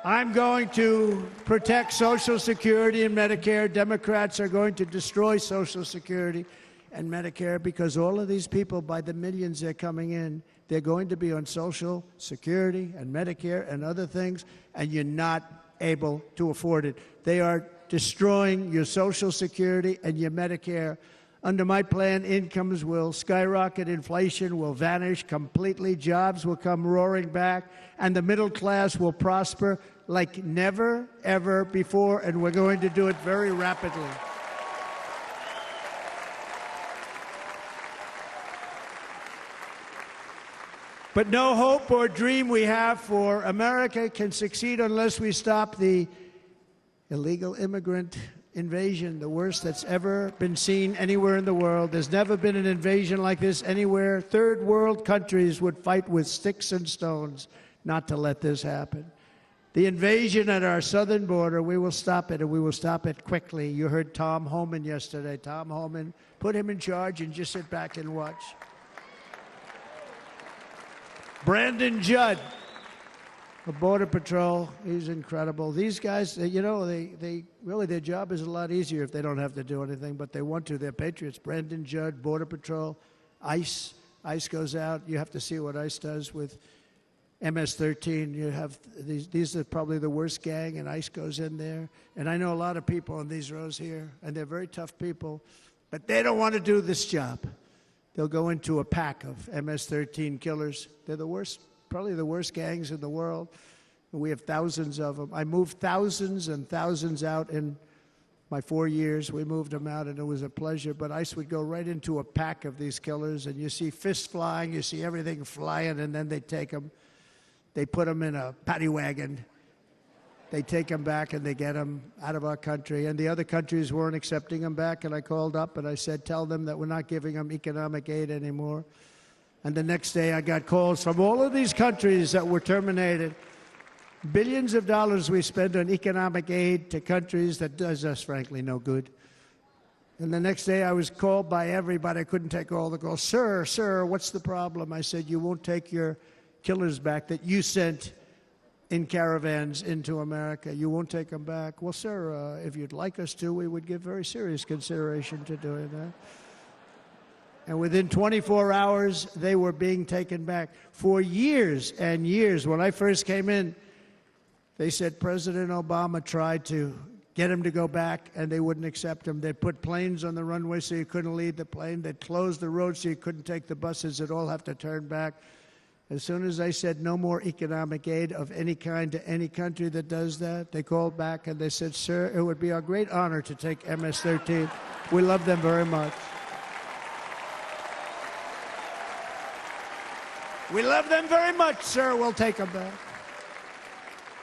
Speaker 1: I'm going to protect Social Security and Medicare. Democrats are going to destroy Social Security and Medicare because all of these people, by the millions they're coming in, they're going to be on Social Security and Medicare and other things, and you're not able to afford it. They are destroying your Social Security and your Medicare. Under my plan, incomes will skyrocket, inflation will vanish completely, jobs will come roaring back, and the middle class will prosper like never, ever before, and we're going to do it very rapidly. But no hope or dream we have for America can succeed unless we stop the illegal immigrant invasion, the worst that's ever been seen anywhere in the world. There's never been an invasion like this anywhere. Third world countries would fight with sticks and stones not to let this happen. The invasion at our southern border, we will stop it, and we will stop it quickly. You heard Tom Homan yesterday. Tom Homan, put him in charge and just sit back and watch. Brandon Judd of Border Patrol, he's incredible. These guys, you know, they really, their job is a lot easier if they don't have to do anything, but they want to. They're patriots. Brandon Judd, Border Patrol, ICE. ICE goes out. You have to see what ICE does with MS-13. You have these are probably the worst gang, and ICE goes in there. And I know a lot of people in these rows here, and they're very tough people, but they don't want to do this job. They'll go into a pack of MS-13 killers. They're the worst, probably the worst gangs in the world. And we have thousands of them. I moved thousands and thousands out in my 4 years. We moved them out, and it was a pleasure. But ICE would go right into a pack of these killers, and you see fists flying, you see everything flying, and then they take them. They put them in a paddy wagon. They take them back, and they get them out of our country. And the other countries weren't accepting them back, and I called up, and I said, tell them that we're not giving them economic aid anymore. And the next day, I got calls from all of these countries that were terminated. Billions of dollars we spend on economic aid to countries that does us, frankly, no good. And the next day, I was called by everybody. I couldn't take all the calls. Sir, what's the problem? I said, you won't take your killers back that you sent in caravans into America. You won't take them back. Well, sir, if you'd like us to, we would give very serious consideration to doing that. And within 24 hours, they were being taken back. For years and years, when I first came in, they said President Obama tried to get him to go back, and they wouldn't accept him. They'd put planes on the runway so you couldn't leave the plane. They'd close the road so you couldn't take the buses. They'd all have to turn back. As soon as I said no more economic aid of any kind to any country that does that, they called back and they said, sir, it would be our great honor to take MS-13. We love them very much. We love them very much, sir. We'll take them back.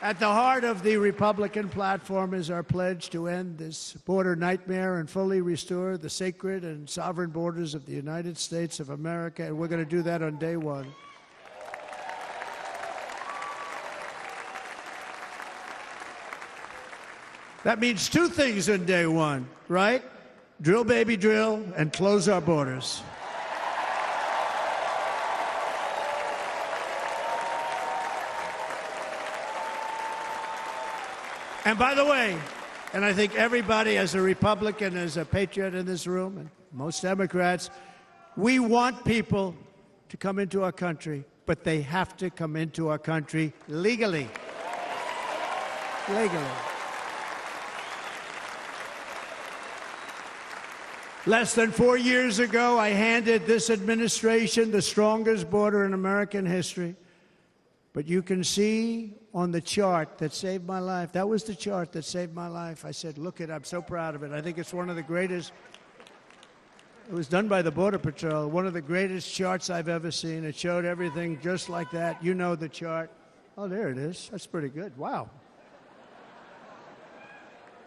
Speaker 1: At the heart of the Republican platform is our pledge to end this border nightmare and fully restore the sacred and sovereign borders of the United States of America, and we're going to do that on day one. That means two things on day one, right? Drill, baby, drill, and close our borders. And by the way, and I think everybody as a Republican, as a patriot in this room, and most Democrats, we want people to come into our country, but they have to come into our country legally. Legally. Less than 4 years ago, I handed this administration the strongest border in American history. But you can see on the chart that saved my life, that was the chart that saved my life. I said, look it, I'm so proud of it. I think it's one of the greatest, it was done by the Border Patrol, one of the greatest charts I've ever seen. It showed everything just like that. You know the chart. Oh, there it is. That's pretty good. Wow.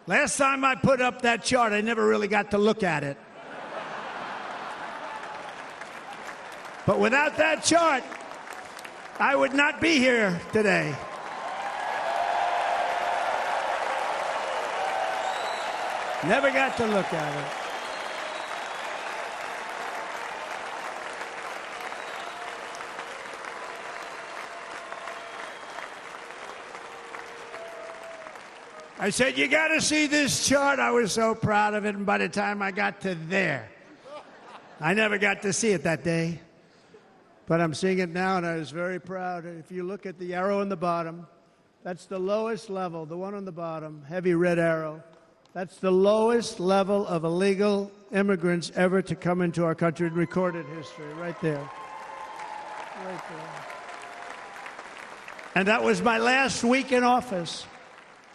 Speaker 1: Last time I put up that chart, I never really got to look at it. But without that chart, I would not be here today. Never got to look at it. I said, you got to see this chart. I was so proud of it, and by the time I got to there, I never got to see it that day. But I'm seeing it now, and I was very proud. If you look at the arrow on the bottom, that's the lowest level, the one on the bottom, heavy red arrow. That's the lowest level of illegal immigrants ever to come into our country in recorded history, right there. Right there. And that was my last week in office.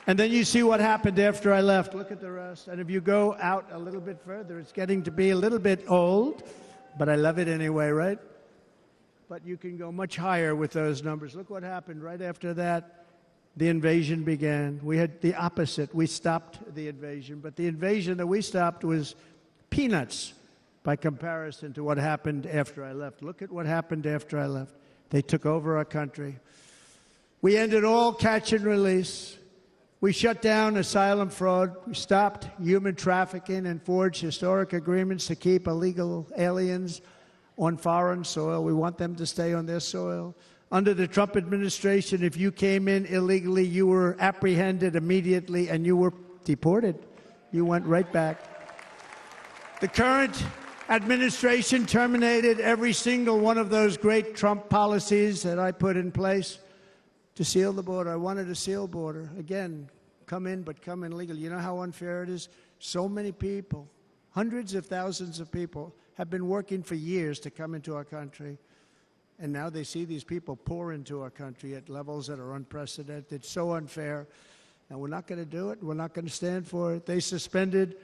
Speaker 1: And then you see what happened after I left. Look at the rest. And if you go out a little bit further, it's getting to be a little bit old, but I love it anyway, right? but you can go much higher with those numbers. Look what happened right after that. The invasion began. We had the opposite. We stopped the invasion, but the invasion that we stopped was peanuts by comparison to what happened after I left. Look at what happened after I left. They took over our country. We ended all catch and release. We shut down asylum fraud. We stopped human trafficking and forged historic agreements to keep illegal aliens on foreign soil. We want them to stay on their soil. Under the Trump administration, if you came in illegally, you were apprehended immediately and you were deported. You went right back. The current administration terminated every single one of those great Trump policies that I put in place to seal the border. I wanted a sealed border. Again, come in, but come in legally. You know how unfair it is? So many people, hundreds of thousands of people, have been working for years to come into our country. And now they see these people pour into our country at levels that are unprecedented. So unfair. And we're not going to do it. We're not going to stand for it. They suspended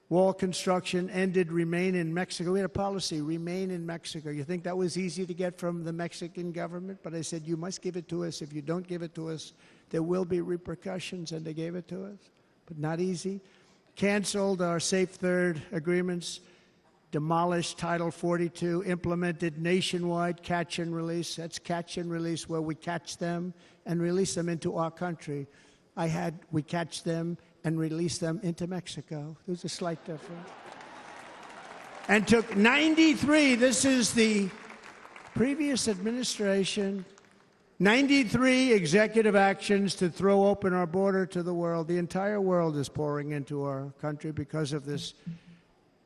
Speaker 1: wall construction, ended remain in Mexico. We had a policy, remain in Mexico. You think that was easy to get from the Mexican government? But I said, you must give it to us. If you don't give it to us, there will be repercussions. And they gave it to us. But not easy. Canceled our Safe Third agreements. Demolished Title 42, implemented nationwide catch and release. That's catch and release, where we catch them and release them into our country. We catch them and release them into Mexico. There's a slight difference. And took 93, this is the previous administration, 93 executive actions to throw open our border to the world. The entire world is pouring into our country because of this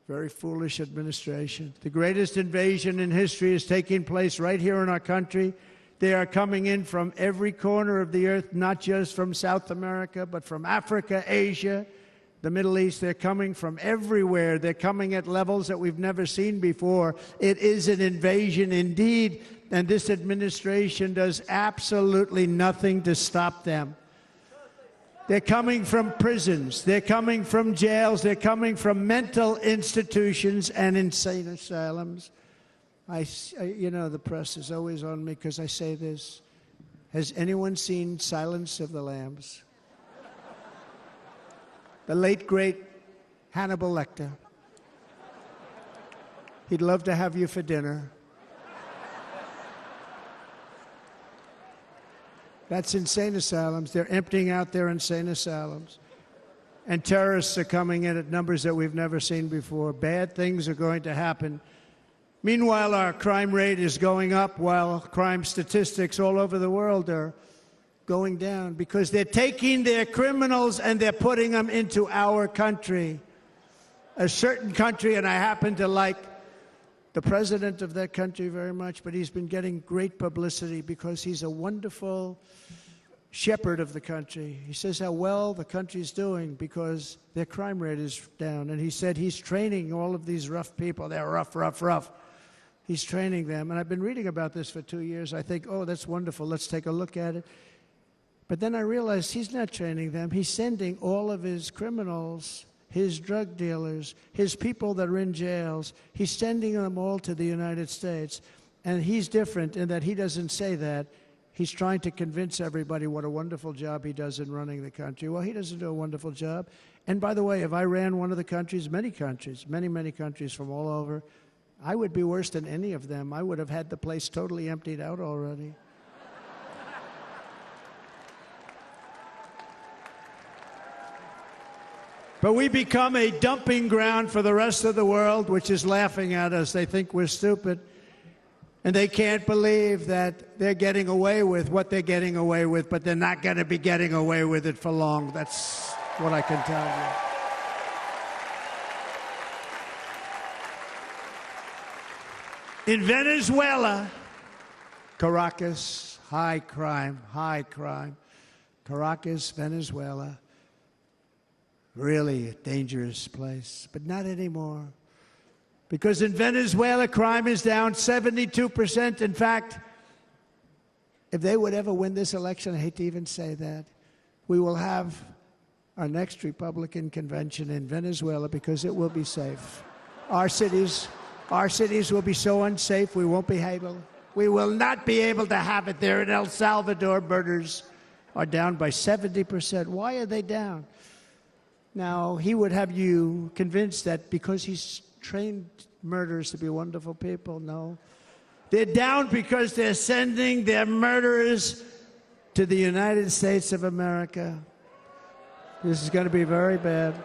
Speaker 1: very foolish administration. The greatest invasion in history is taking place right here in our country. They are coming in from every corner of the earth, not just from South America, but from Africa, Asia, the Middle East. They're coming from everywhere. They're coming at levels that we've never seen before. It is an invasion indeed, and this administration does absolutely nothing to stop them. They're coming from prisons. They're coming from jails. They're coming from mental institutions and insane asylums. You know, the press is always on me because I say this. Has anyone seen Silence of the Lambs? The late, great Hannibal Lecter. He'd love to have you for dinner. That's insane asylums. They're emptying out their insane asylums. And terrorists are coming in at numbers that we've never seen before. Bad things are going to happen. Meanwhile, our crime rate is going up, while crime statistics all over the world are going down, because they're taking their criminals and they're putting them into our country. A certain country, and I happen to like the president of that country very much, but he's been getting great publicity because he's a wonderful shepherd of the country. He says how well the country's doing because their crime rate is down. And he said he's training all of these rough people. They're rough, rough, rough. He's training them. And I've been reading about this for 2 years. I think, oh, that's wonderful. Let's take a look at it. But then I realized he's not training them. He's sending all of his criminals, his drug dealers, his people that are in jails, he's sending them all to the United States. And he's different in that he doesn't say that. He's trying to convince everybody what a wonderful job he does in running the country. Well, he doesn't do a wonderful job. And by the way, if I ran one of the countries, many countries, many countries from all over, I would be worse than any of them. I would have had the place totally emptied out already. But we become a dumping ground for the rest of the world, which is laughing at us. They think we're stupid. And they can't believe that they're getting away with what they're getting away with, but they're not going to be getting away with it for long. That's what I can tell you. In Venezuela, Caracas, high crime. Caracas, Venezuela. Really a dangerous place, but not anymore. Because in Venezuela, crime is down 72%. In fact, if they would ever win this election, I hate to even say that, we will have our next Republican convention in Venezuela because it will be safe. Our cities will be so unsafe, we won't be able We will not be able to have it there. In El Salvador, murders are down by 70%. Why are they down? Now, he would have you convinced that because he's trained murderers to be wonderful people. No. They're down because they're sending their murderers to the United States of America. This is going to be very bad.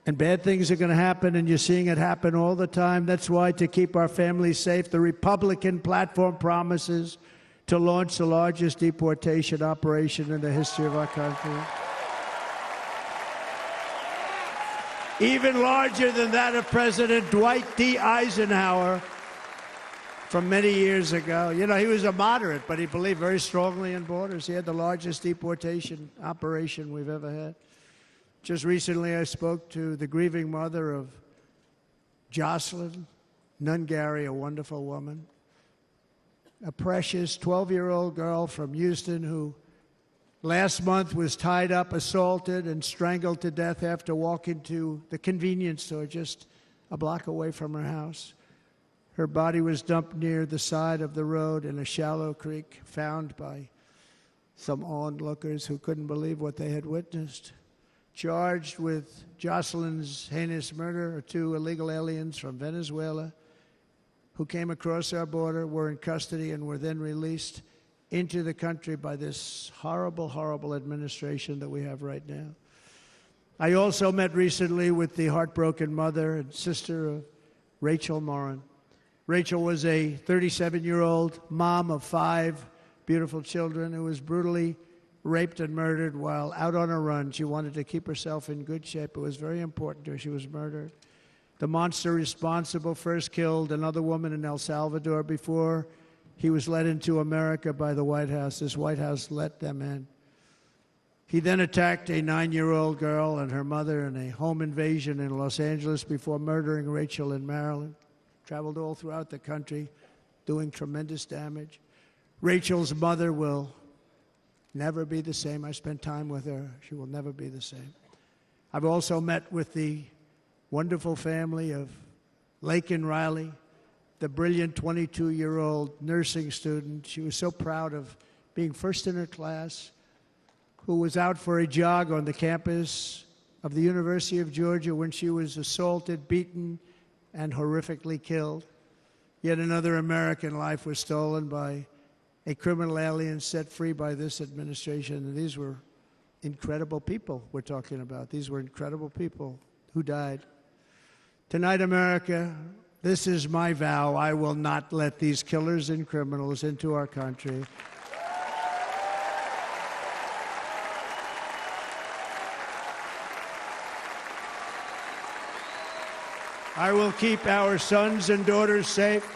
Speaker 1: And bad things are going to happen, and you're seeing it happen all the time. That's why, to keep our families safe, the Republican platform promises to launch the largest deportation operation in the history of our country. Even larger than that of President Dwight D. Eisenhower from many years ago. You know, he was a moderate, but he believed very strongly in borders. He had the largest deportation operation we've ever had. Just recently, I spoke to the grieving mother of Jocelyn Nungary, a wonderful woman, a precious 12-year-old girl from Houston who last month was tied up, assaulted, and strangled to death after walking to the convenience store just a block away from her house. Her body was dumped near the side of the road in a shallow creek, found by some onlookers who couldn't believe what they had witnessed. Charged with Jocelyn's heinous murder are 2 illegal aliens from Venezuela who came across our border, were in custody, and were then released into the country by this horrible, horrible administration that we have right now. I also met recently with the heartbroken mother and sister of Rachel Morin. Rachel was a 37-year-old mom of 5 beautiful children who was brutally raped and murdered while out on a run. She wanted to keep herself in good shape. It was very important to her. She was murdered. The monster responsible first killed another woman in El Salvador before he was led into America by the White House. This White House let them in. He then attacked a 9-year-old girl and her mother in a home invasion in Los Angeles before murdering Rachel in Maryland. Traveled all throughout the country, doing tremendous damage. Rachel's mother will never be the same. I spent time with her. She will never be the same. I've also met with the wonderful family of Laken Riley, the brilliant 22-year-old nursing student. She was so proud of being first in her class, who was out for a jog on the campus of the University of Georgia when she was assaulted, beaten, and horrifically killed. Yet another American life was stolen by a criminal alien set free by this administration. And these were incredible people we're talking about. These were incredible people who died. Tonight, America, this is my vow. I will not let these killers and criminals into our country. I will keep our sons and daughters safe.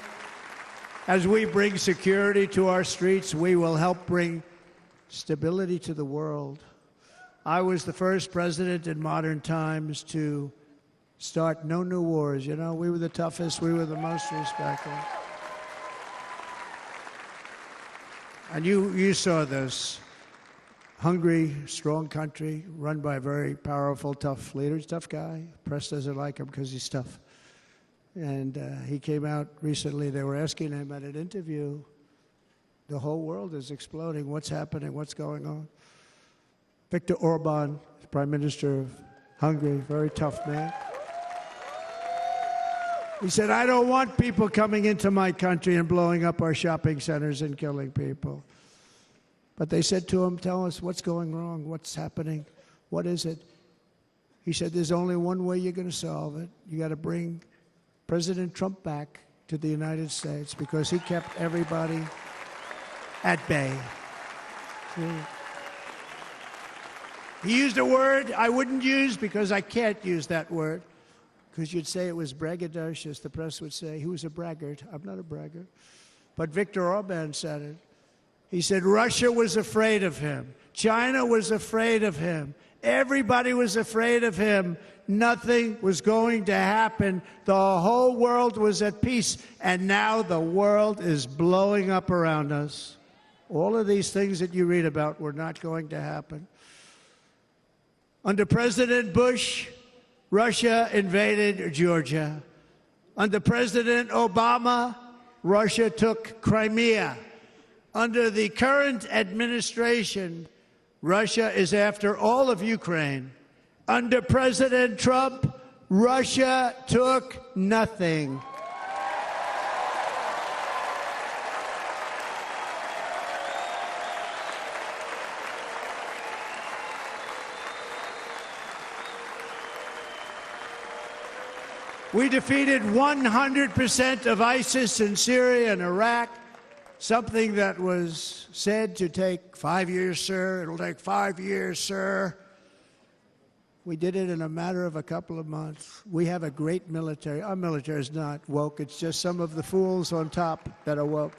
Speaker 1: As we bring security to our streets, we will help bring stability to the world. I was the first president in modern times to start no new wars. You know, we were the toughest, we were the most respected. And you saw this. Hungry, strong country, run by a very powerful, tough leader. He's a tough guy. Press doesn't like him because he's tough. And he came out recently. They were asking him at an interview, the whole world is exploding. What's happening? What's going on? Viktor Orban, Prime Minister of Hungary, very tough man. He said, I don't want people coming into my country and blowing up our shopping centers and killing people. But they said to him, tell us what's going wrong, what's happening, what is it? He said, there's only one way you're going to solve it. You got to bring President Trump back to the United States because he kept everybody at bay. He used a word I wouldn't use because I can't use that word, because you'd say it was braggadocious. The press would say he was a braggart. I'm not a braggart. But Viktor Orban said it. He said Russia was afraid of him. China was afraid of him. Everybody was afraid of him. Nothing was going to happen. The whole world was at peace. And now the world is blowing up around us. All of these things that you read about were not going to happen. Under President Bush, Russia invaded Georgia. Under President Obama, Russia took Crimea. Under the current administration, Russia is after all of Ukraine. Under President Trump, Russia took nothing. We defeated 100% of ISIS in Syria and Iraq, something that was said to take 5 years, sir. It'll take 5 years, sir. We did it in a matter of a couple of months. We have a great military. Our military is not woke. It's just some of the fools on top that are woke.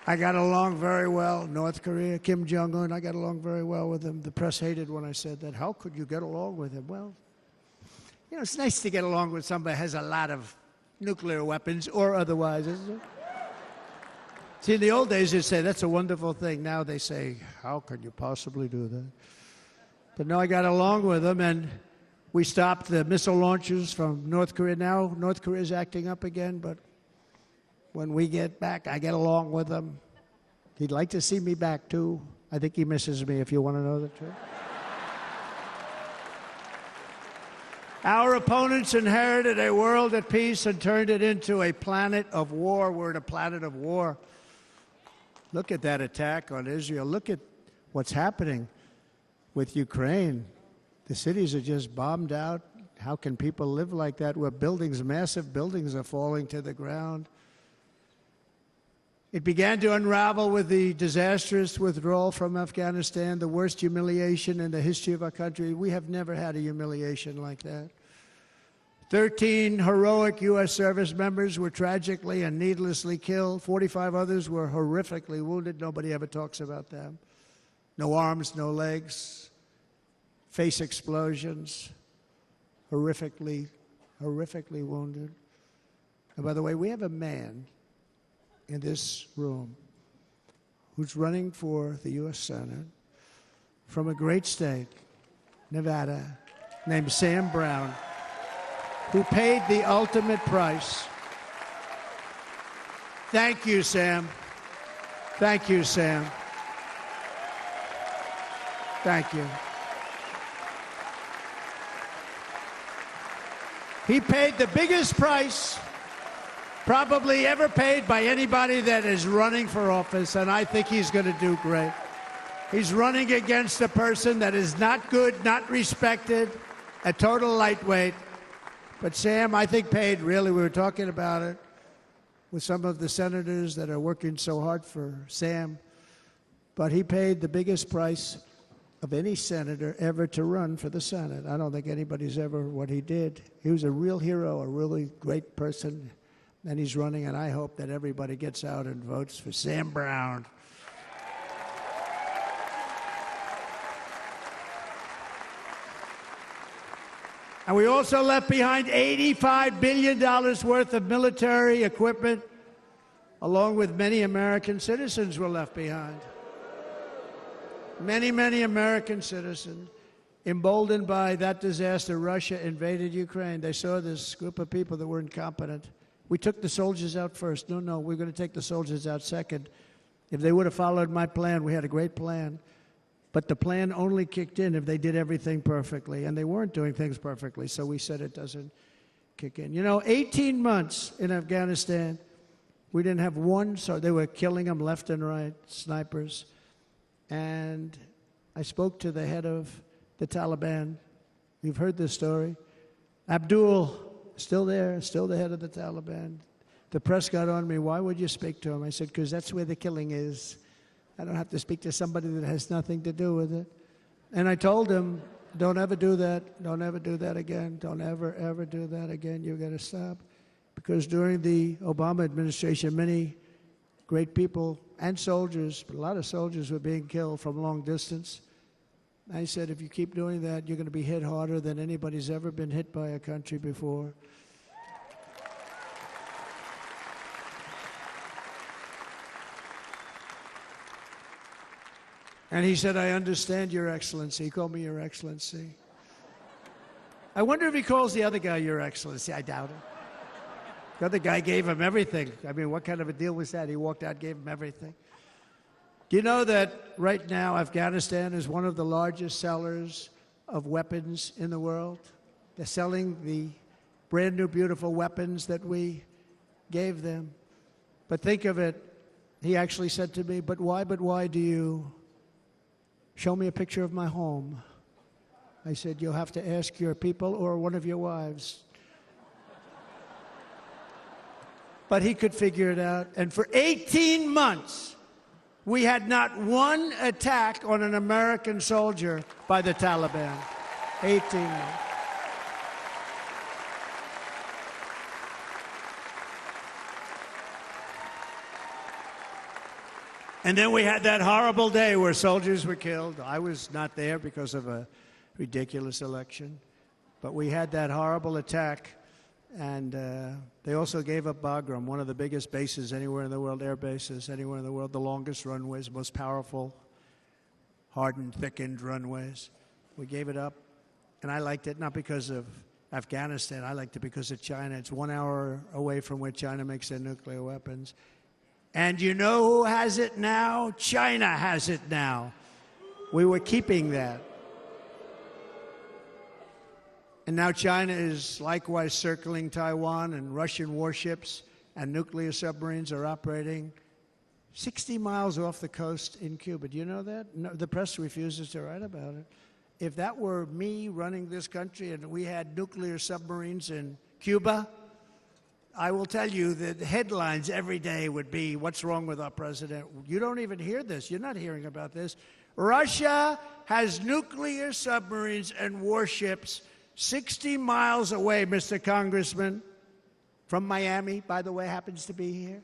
Speaker 1: I got along very well. North Korea, Kim Jong-un, I got along very well with him. The press hated when I said that. How could you get along with him? Well, you know, it's nice to get along with somebody who has a lot of nuclear weapons or otherwise, isn't it? See, in the old days, they'd say, that's a wonderful thing. Now they say, how can you possibly do that? But no, I got along with him, and we stopped the missile launches from North Korea. Now North Korea is acting up again, but when we get back, I get along with him. He'd like to see me back, too. I think he misses me, if you want to know the truth. Our opponents inherited a world at peace and turned it into a planet of war. We're in a planet of war. Look at that attack on Israel. Look at what's happening with Ukraine. The cities are just bombed out. How can people live like that where buildings, massive buildings, are falling to the ground? It began to unravel with the disastrous withdrawal from Afghanistan, the worst humiliation in the history of our country. We have never had a humiliation like that. 13 heroic U.S. service members were tragically and needlessly killed. 45 others were horrifically wounded. Nobody ever talks about them. No arms, no legs, face explosions, horrifically wounded. And by the way, we have a man in this room who's running for the U.S. Senate from a great state, Nevada, named Sam Brown, who paid the ultimate price. Thank you, Sam. Thank you, Sam. Thank you. He paid the biggest price probably ever paid by anybody that is running for office, and I think he's going to do great. He's running against a person that is not good, not respected, a total lightweight. But Sam, I think, paid, really, we were talking about it with some of the senators that are working so hard for Sam, but he paid the biggest price of any senator ever to run for the Senate. I don't think anybody's ever what he did. He was a real hero, a really great person. And he's running, and I hope that everybody gets out and votes for Sam Brown. And we also left behind $85 billion worth of military equipment, along with many American citizens were left behind. Many, many American citizens, emboldened by that disaster. Russia invaded Ukraine. They saw this group of people that were incompetent. We took the soldiers out first. No, we're going to take the soldiers out second. If they would have followed my plan, we had a great plan. But the plan only kicked in if they did everything perfectly. And they weren't doing things perfectly, so we said it doesn't kick in. You know, 18 months in Afghanistan, we didn't have one, so they were killing them left and right, snipers. And I spoke to the head of the Taliban. You've heard this story. Abdul, still there, still the head of the Taliban. The press got on me, why would you speak to him? I said, because that's where the killing is. I don't have to speak to somebody that has nothing to do with it. And I told him, don't ever do that. Don't ever do that again. Don't ever, ever do that again. You've got to stop. Because during the Obama administration, many great people and soldiers, but a lot of soldiers were being killed from long distance. I said, if you keep doing that, you're going to be hit harder than anybody's ever been hit by a country before. And he said, I understand, Your Excellency. He called me Your Excellency. I wonder if he calls the other guy Your Excellency. I doubt it. The other guy gave him everything. I mean, what kind of a deal was that? He walked out, gave him everything. Do you know that right now Afghanistan is one of the largest sellers of weapons in the world? They're selling the brand new, beautiful weapons that we gave them. But think of it, he actually said to me, but why do you show me a picture of my home? I said, you'll have to ask your people or one of your wives. But he could figure it out. And for 18 months, we had not one attack on an American soldier by the Taliban. 18 months. And then we had that horrible day where soldiers were killed. I was not there because of a ridiculous election. But we had that horrible attack. And they also gave up Bagram, one of the biggest bases anywhere in the world, air bases anywhere in the world, the longest runways, most powerful, hardened, thickened runways. We gave it up. And I liked it not because of Afghanistan. I liked it because of China. It's 1 hour away from where China makes their nuclear weapons. And you know who has it now? China has it now. We were keeping that. And now China is likewise circling Taiwan, and Russian warships and nuclear submarines are operating 60 miles off the coast in Cuba. Do you know that? No, the press refuses to write about it. If that were me running this country and we had nuclear submarines in Cuba, I will tell you that the headlines every day would be, what's wrong with our president? You don't even hear this. You're not hearing about this. Russia has nuclear submarines and warships 60 miles away, Mr. Congressman, from Miami, by the way, happens to be here.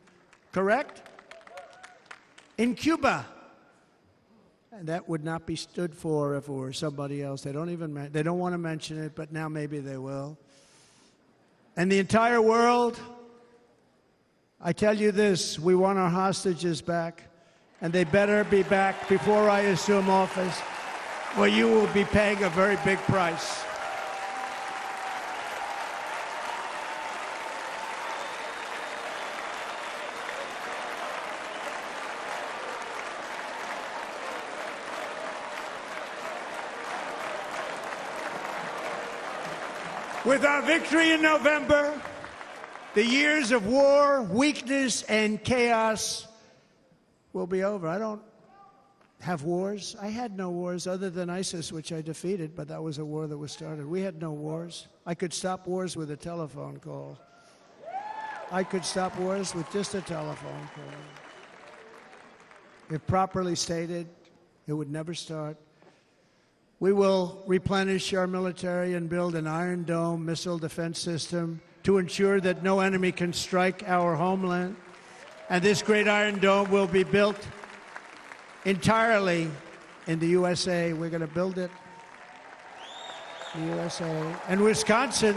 Speaker 1: Correct? In Cuba. And that would not be stood for if it were somebody else. They don't want to mention it, but now maybe they will. And the entire world, I tell you this, we want our hostages back, and they better be back before I assume office, or you will be paying a very big price. With our victory in November, the years of war, weakness, and chaos will be over. I don't have wars. I had no wars other than ISIS, which I defeated, but that was a war that was started. We had no wars. I could stop wars with a telephone call. I could stop wars with just a telephone call. If properly stated, it would never start. We will replenish our military and build an Iron Dome missile defense system to ensure that no enemy can strike our homeland. And this great Iron Dome will be built entirely in the USA. We're going to build it in the USA. And Wisconsin,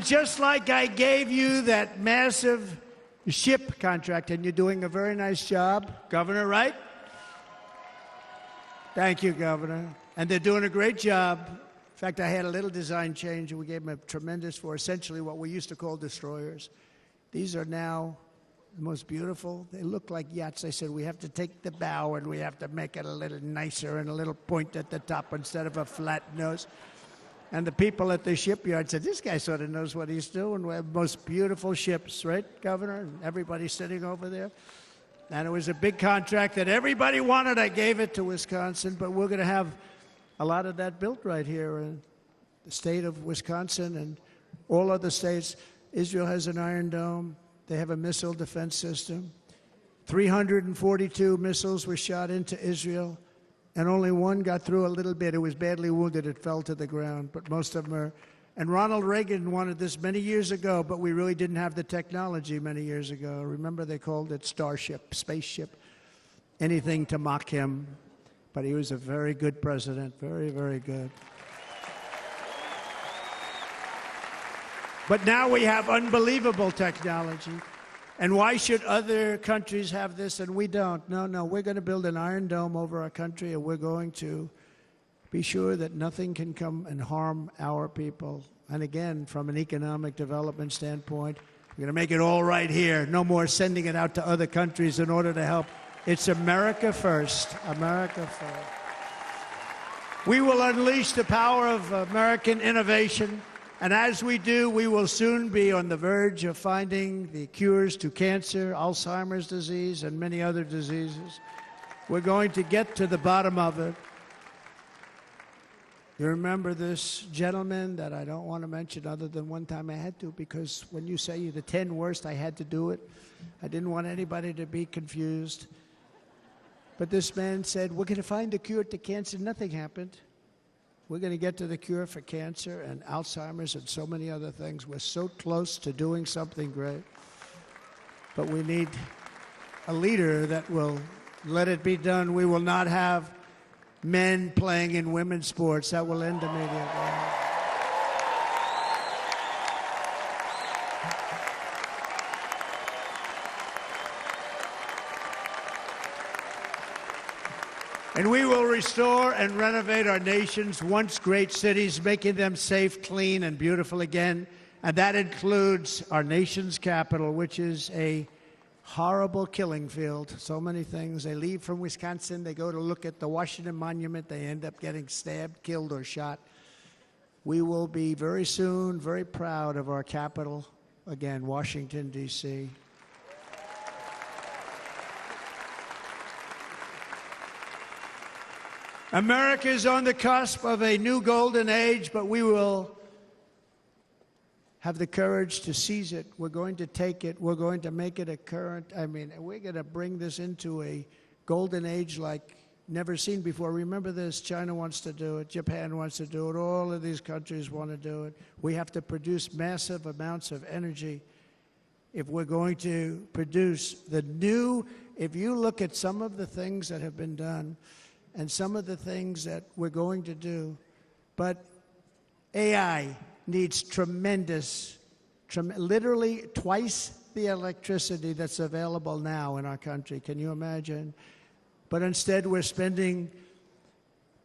Speaker 1: just like I gave you that massive ship contract, and you're doing a very nice job, Governor, right? Thank you, Governor. And they're doing a great job. In fact, I had a little design change, and we gave them a tremendous for essentially what we used to call destroyers. These are now the most beautiful. They look like yachts. I said, we have to take the bow, and we have to make it a little nicer and a little point at the top instead of a flat nose. And the people at the shipyard said, this guy sort of knows what he's doing. We have the most beautiful ships, right, Governor? And everybody's sitting over there. And it was a big contract that everybody wanted. I gave it to Wisconsin, but we're going to have a lot of that built right here in the state of Wisconsin and all other states. Israel has an Iron Dome. They have a missile defense system. 342 missiles were shot into Israel, and only one got through a little bit. It was badly wounded. It fell to the ground, but most of them are. And Ronald Reagan wanted this many years ago, but we really didn't have the technology many years ago. Remember, they called it Starship, spaceship, anything to mock him. But he was a very good president, very, very good. But now we have unbelievable technology. And why should other countries have this and we don't? No, we're going to build an iron dome over our country, and we're going to be sure that nothing can come and harm our people. And again, from an economic development standpoint, we're going to make it all right here. No more sending it out to other countries in order to help. It's America first. America first. We will unleash the power of American innovation. And as we do, we will soon be on the verge of finding the cures to cancer, Alzheimer's disease, and many other diseases. We're going to get to the bottom of it. You remember this gentleman that I don't want to mention other than one time I had to, because when you say the 10 worst, I had to do it. I didn't want anybody to be confused. But this man said, we're going to find the cure to cancer. Nothing happened. We're going to get to the cure for cancer and Alzheimer's and so many other things. We're so close to doing something great. But we need a leader that will let it be done. We will not have men playing in women's sports. That will end immediately. And we will restore and renovate our nation's once great cities, making them safe, clean, and beautiful again. And that includes our nation's capital, which is a horrible killing field. So many things. They leave from Wisconsin, they go to look at the Washington Monument, they end up getting stabbed, killed, or shot. We will be very soon very proud of our capital, again, Washington, D.C. America is on the cusp of a new golden age, but we will have the courage to seize it. We're going to take it. We're going to make it a current. We're going to bring this into a golden age like never seen before. Remember this, China wants to do it. Japan wants to do it. All of these countries want to do it. We have to produce massive amounts of energy if we're going to produce the new. If you look at some of the things that have been done, and some of the things that we're going to do. But AI needs literally twice the electricity that's available now in our country. Can you imagine? But instead, we're spending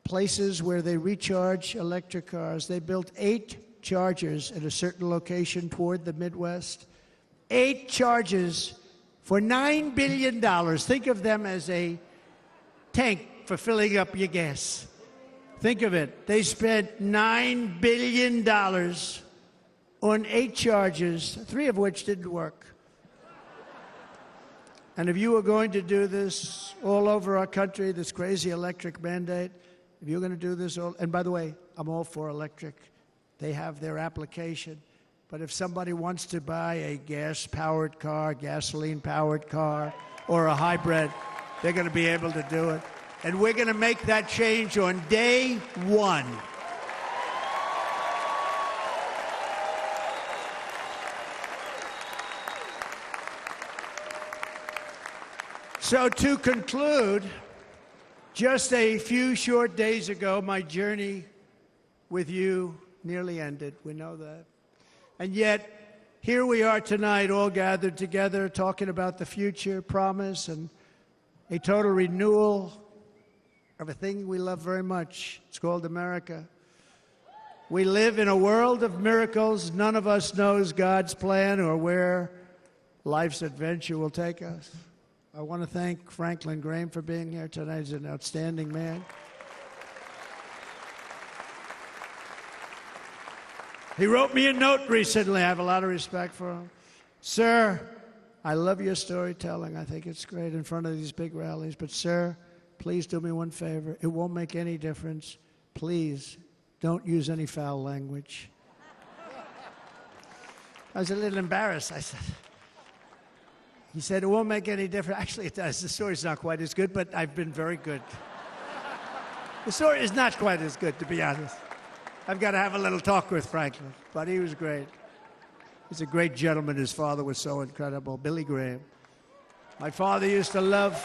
Speaker 1: places where they recharge electric cars. They built 8 chargers at a certain location toward the Midwest. 8 chargers for $9 billion. Think of them as a tank for filling up your gas. Think of it. They spent $9 billion on 8 chargers, 3 of which didn't work. And if you were going to do this all over our country, this crazy electric mandate, if you're going to do this and by the way, I'm all for electric. They have their application. But if somebody wants to buy a gas-powered car, gasoline-powered car, or a hybrid, they're going to be able to do it. And we're going to make that change on day 1. So to conclude, just a few short days ago, my journey with you nearly ended. We know that. And yet, here we are tonight, all gathered together, talking about the future, promise, and a total renewal of a thing we love very much. It's called America. We live in a world of miracles. None of us knows God's plan or where life's adventure will take us. I want to thank Franklin Graham for being here tonight. He's an outstanding man. He wrote me a note recently. I have a lot of respect for him. Sir, I love your storytelling. I think it's great in front of these big rallies. But, sir, please do me one favor. It won't make any difference. Please don't use any foul language. I was a little embarrassed. He said, it won't make any difference. Actually, it does. The story's not quite as good, but I've been very good. The story is not quite as good, to be honest. I've got to have a little talk with Franklin, but he was great. He's a great gentleman. His father was so incredible, Billy Graham. My father used to love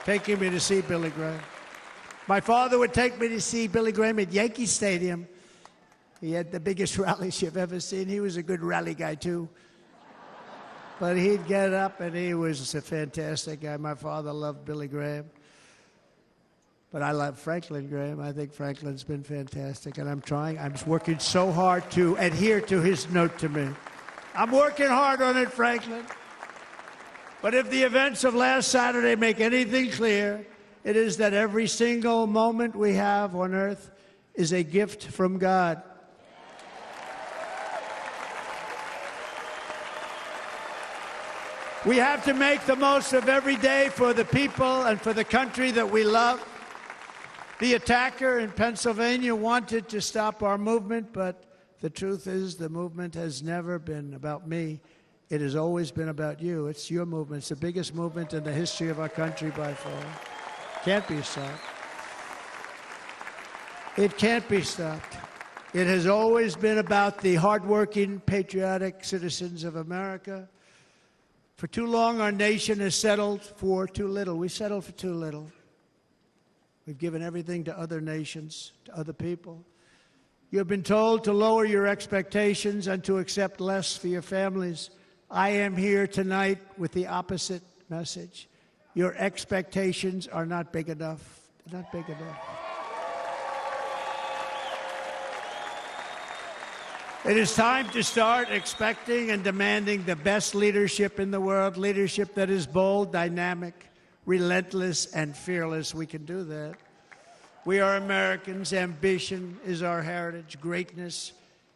Speaker 1: taking me to see Billy Graham. My father would take me to see Billy Graham at Yankee Stadium. He had the biggest rallies you've ever seen. He was a good rally guy, too. But he'd get up, and he was a fantastic guy. My father loved Billy Graham. But I love Franklin Graham. I think Franklin's been fantastic, and I'm working so hard to adhere to his note to me. I'm working hard on it, Franklin. But if the events of last Saturday make anything clear, it is that every single moment we have on earth is a gift from God. We have to make the most of every day for the people and for the country that we love. The attacker in Pennsylvania wanted to stop our movement, but the truth is the movement has never been about me. It has always been about you. It's your movement. It's the biggest movement in the history of our country by far. Can't be stopped. It can't be stopped. It has always been about the hardworking, patriotic citizens of America. For too long, our nation has settled for too little. We settled for too little. We've given everything to other nations, to other people. You have been told to lower your expectations and to accept less for your families. I am here tonight with the opposite message. Your expectations are not big enough. They're not big enough. It is time to start expecting and demanding the best leadership in the world, leadership that is bold, dynamic, relentless, and fearless. We can do that. We are Americans. Ambition is our heritage. Greatness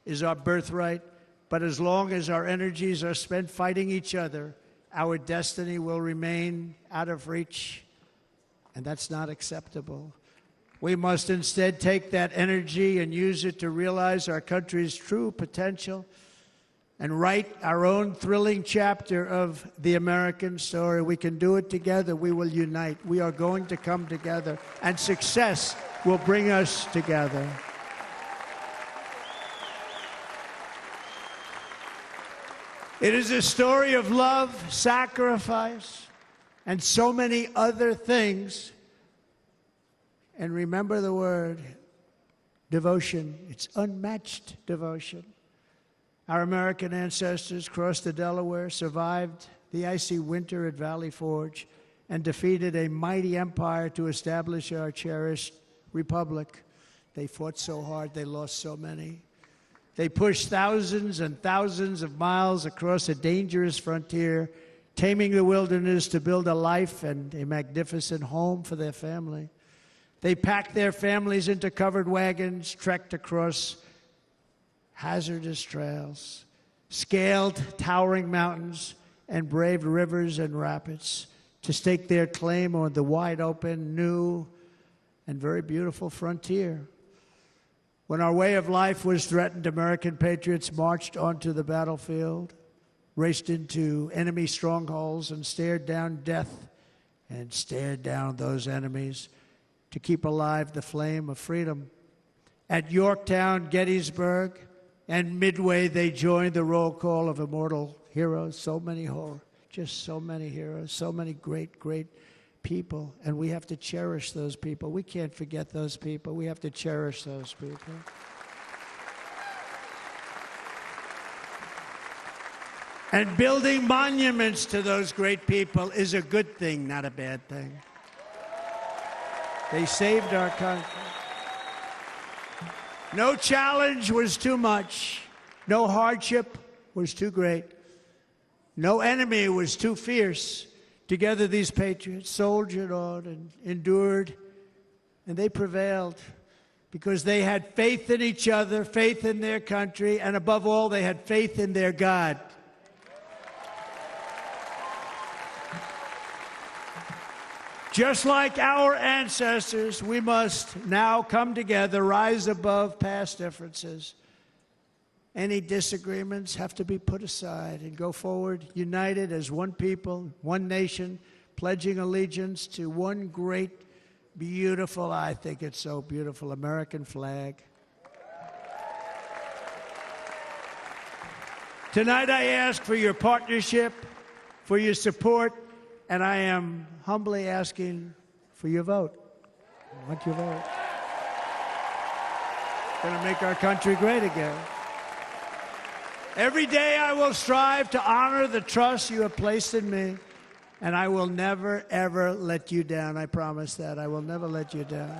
Speaker 1: is our birthright. But as long as our energies are spent fighting each other, our destiny will remain out of reach, and that's not acceptable. We must instead take that energy and use it to realize our country's true potential and write our own thrilling chapter of the American story. We can do it together. We will unite. We are going to come together, and success will bring us together. It is a story of love, sacrifice, and so many other things. And remember the word, devotion. It's unmatched devotion. Our American ancestors crossed the Delaware, survived the icy winter at Valley Forge, and defeated a mighty empire to establish our cherished republic. They fought so hard, they lost so many. They pushed thousands and thousands of miles across a dangerous frontier, taming the wilderness to build a life and a magnificent home for their family. They packed their families into covered wagons, trekked across hazardous trails, scaled towering mountains, and braved rivers and rapids to stake their claim on the wide-open, new, and very beautiful frontier. When our way of life was threatened, American patriots marched onto the battlefield, raced into enemy strongholds, and stared down death and stared down those enemies to keep alive the flame of freedom. At Yorktown, Gettysburg, and Midway, they joined the roll call of immortal heroes. So many heroes, so many great, great people. And we have to cherish those people. We can't forget those people. We have to cherish those people. And building monuments to those great people is a good thing, not a bad thing. They saved our country. No challenge was too much. No hardship was too great. No enemy was too fierce. Together, these patriots soldiered on and endured, and they prevailed because they had faith in each other, faith in their country, and above all, they had faith in their God. Just like our ancestors, we must now come together, rise above past differences. Any disagreements have to be put aside and go forward, united as one people, one nation, pledging allegiance to one great, beautiful, I think it's so beautiful, American flag. Tonight I ask for your partnership, for your support, and I am humbly asking for your vote. I want your vote. It's going to make our country great again. Every day I will strive to honor the trust you have placed in me, and I will never, ever let you down. I promise that. I will never let you down.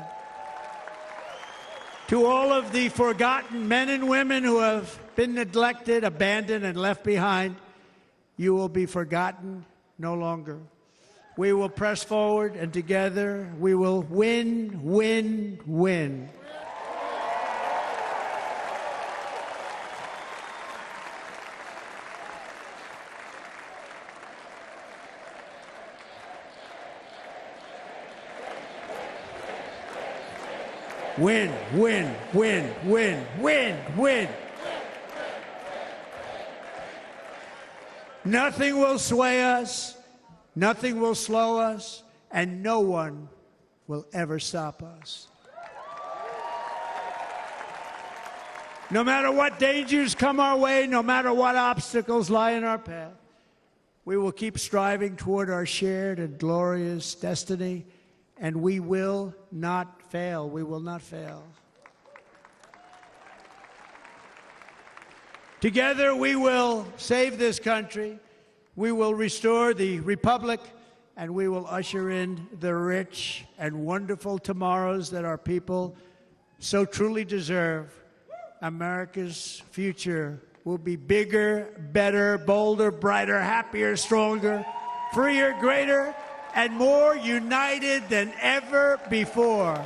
Speaker 1: To all of the forgotten men and women who have been neglected, abandoned, and left behind, you will be forgotten no longer. We will press forward, and together we will win, win, win. Win, win, win, win, win, win. Nothing will sway us, nothing will slow us, and no one will ever stop us. No matter what dangers come our way, no matter what obstacles lie in our path, we will keep striving toward our shared and glorious destiny, and we will not fail. We will not fail. Together we will save this country, we will restore the republic, and we will usher in the rich and wonderful tomorrows that our people so truly deserve. America's future will be bigger, better, bolder, brighter, happier, stronger, freer, greater, and more united than ever before.